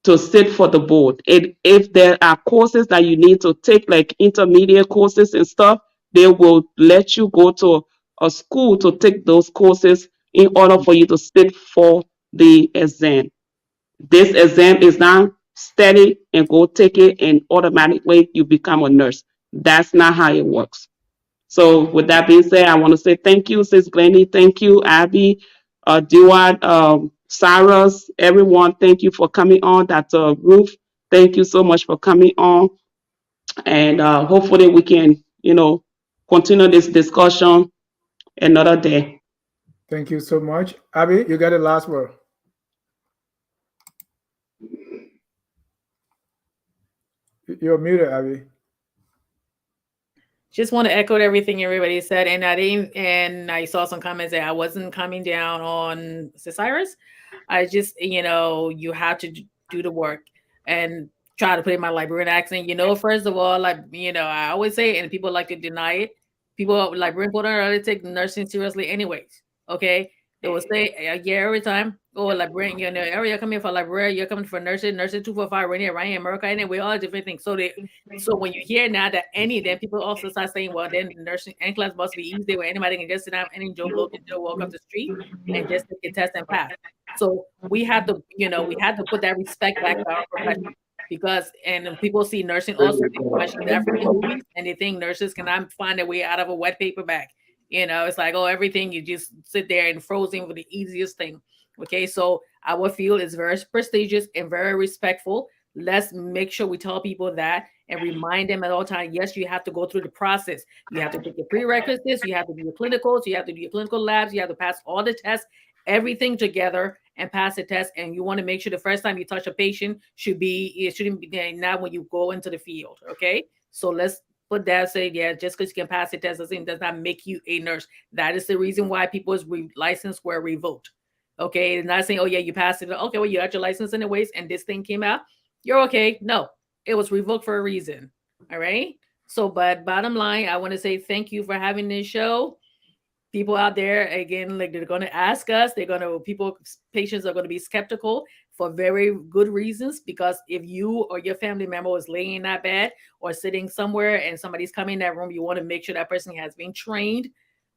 to sit for the board. If there are courses that you need to take, like intermediate courses and stuff, they will let you go to a school to take those courses in order for you to sit for the exam. This exam is not steady and go take it and automatically you become a nurse. That's not how it works. So with that being said, I want to say thank you, Sis Glenny. Thank you, Abby, Dewad, Cyrus, everyone. Thank you for coming on. Dr. Ruth, thank you so much for coming on. And hopefully we can, continue this discussion another day. Thank you so much. Abby, you got the last word. You're muted, Abby. Just want to echo everything everybody said, and I saw some comments that I wasn't coming down on Cyrus. I just, you have to do the work. and try to put in my Liberian accent. First of all, like, I always say it, and people like to deny it. People Liberian people don't really take nursing seriously, anyways. Okay, they will say, yeah, every time, oh, Liberian, area coming for Liberia, you're coming for nursing 245 right here in America, and we all different things. So when you hear now that then people also start saying, well, then nursing and class must be easy, where anybody can just sit down, any Joe Blow can just walk up the street and just take a test and pass. So we have to, we have to put that respect back to our profession, because and people see nursing also, especially the African movies, and they think nurses cannot find their way out of a wet paper bag. It's like, oh, everything you just sit there and frozen for the easiest thing. Okay, so our field is very prestigious and very respectful. Let's make sure we tell people that and remind them at all times. Yes, you have to go through the process. You have to take your prerequisites. You have to do your clinicals. You have to do your clinical labs. You have to pass all the tests, everything together, and pass the test. And you want to make sure the first time you touch a patient shouldn't be now when you go into the field. Okay, so let's put that, say, yeah, just because you can pass the test does not make you a nurse. That is the reason why people's license were revoked. Okay, it's not saying, oh yeah, you passed it. Okay, well, you got your license anyways, and this thing came out, you're okay. No, it was revoked for a reason. All right. So, but bottom line, I want to say thank you for having this show. People out there, again, like, they're going to ask us, patients are going to be skeptical for very good reasons, because if you or your family member is laying in that bed or sitting somewhere and somebody's coming in that room, you want to make sure that person has been trained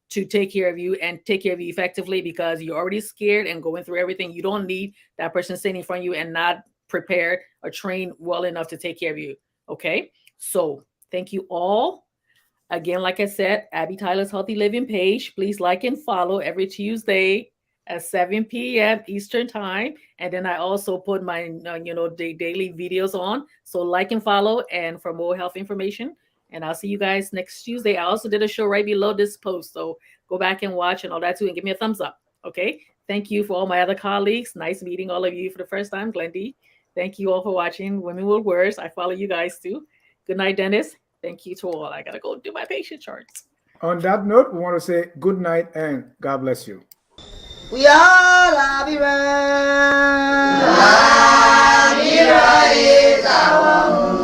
to take care of you and take care of you effectively, because you're already scared and going through everything. You don't need that person sitting in front of you and not prepared or trained well enough to take care of you. Okay. So thank you all. Again, like I said, Abby Tyler's Healthy Living page. Please like and follow every Tuesday at 7 p.m. Eastern Time. And then I also put my, daily videos on. So like and follow, and for more health information. And I'll see you guys next Tuesday. I also did a show right below this post. So go back and watch and all that too, and give me a thumbs up. Okay. Thank you for all my other colleagues. Nice meeting all of you for the first time. Glendy, thank you all for watching Women with Words. I follow you guys too. Good night, Dennis. Thank you to all. I gotta go do my patient charts. On that note, we want to say good night and God bless you. We are Labira. Labira is our home.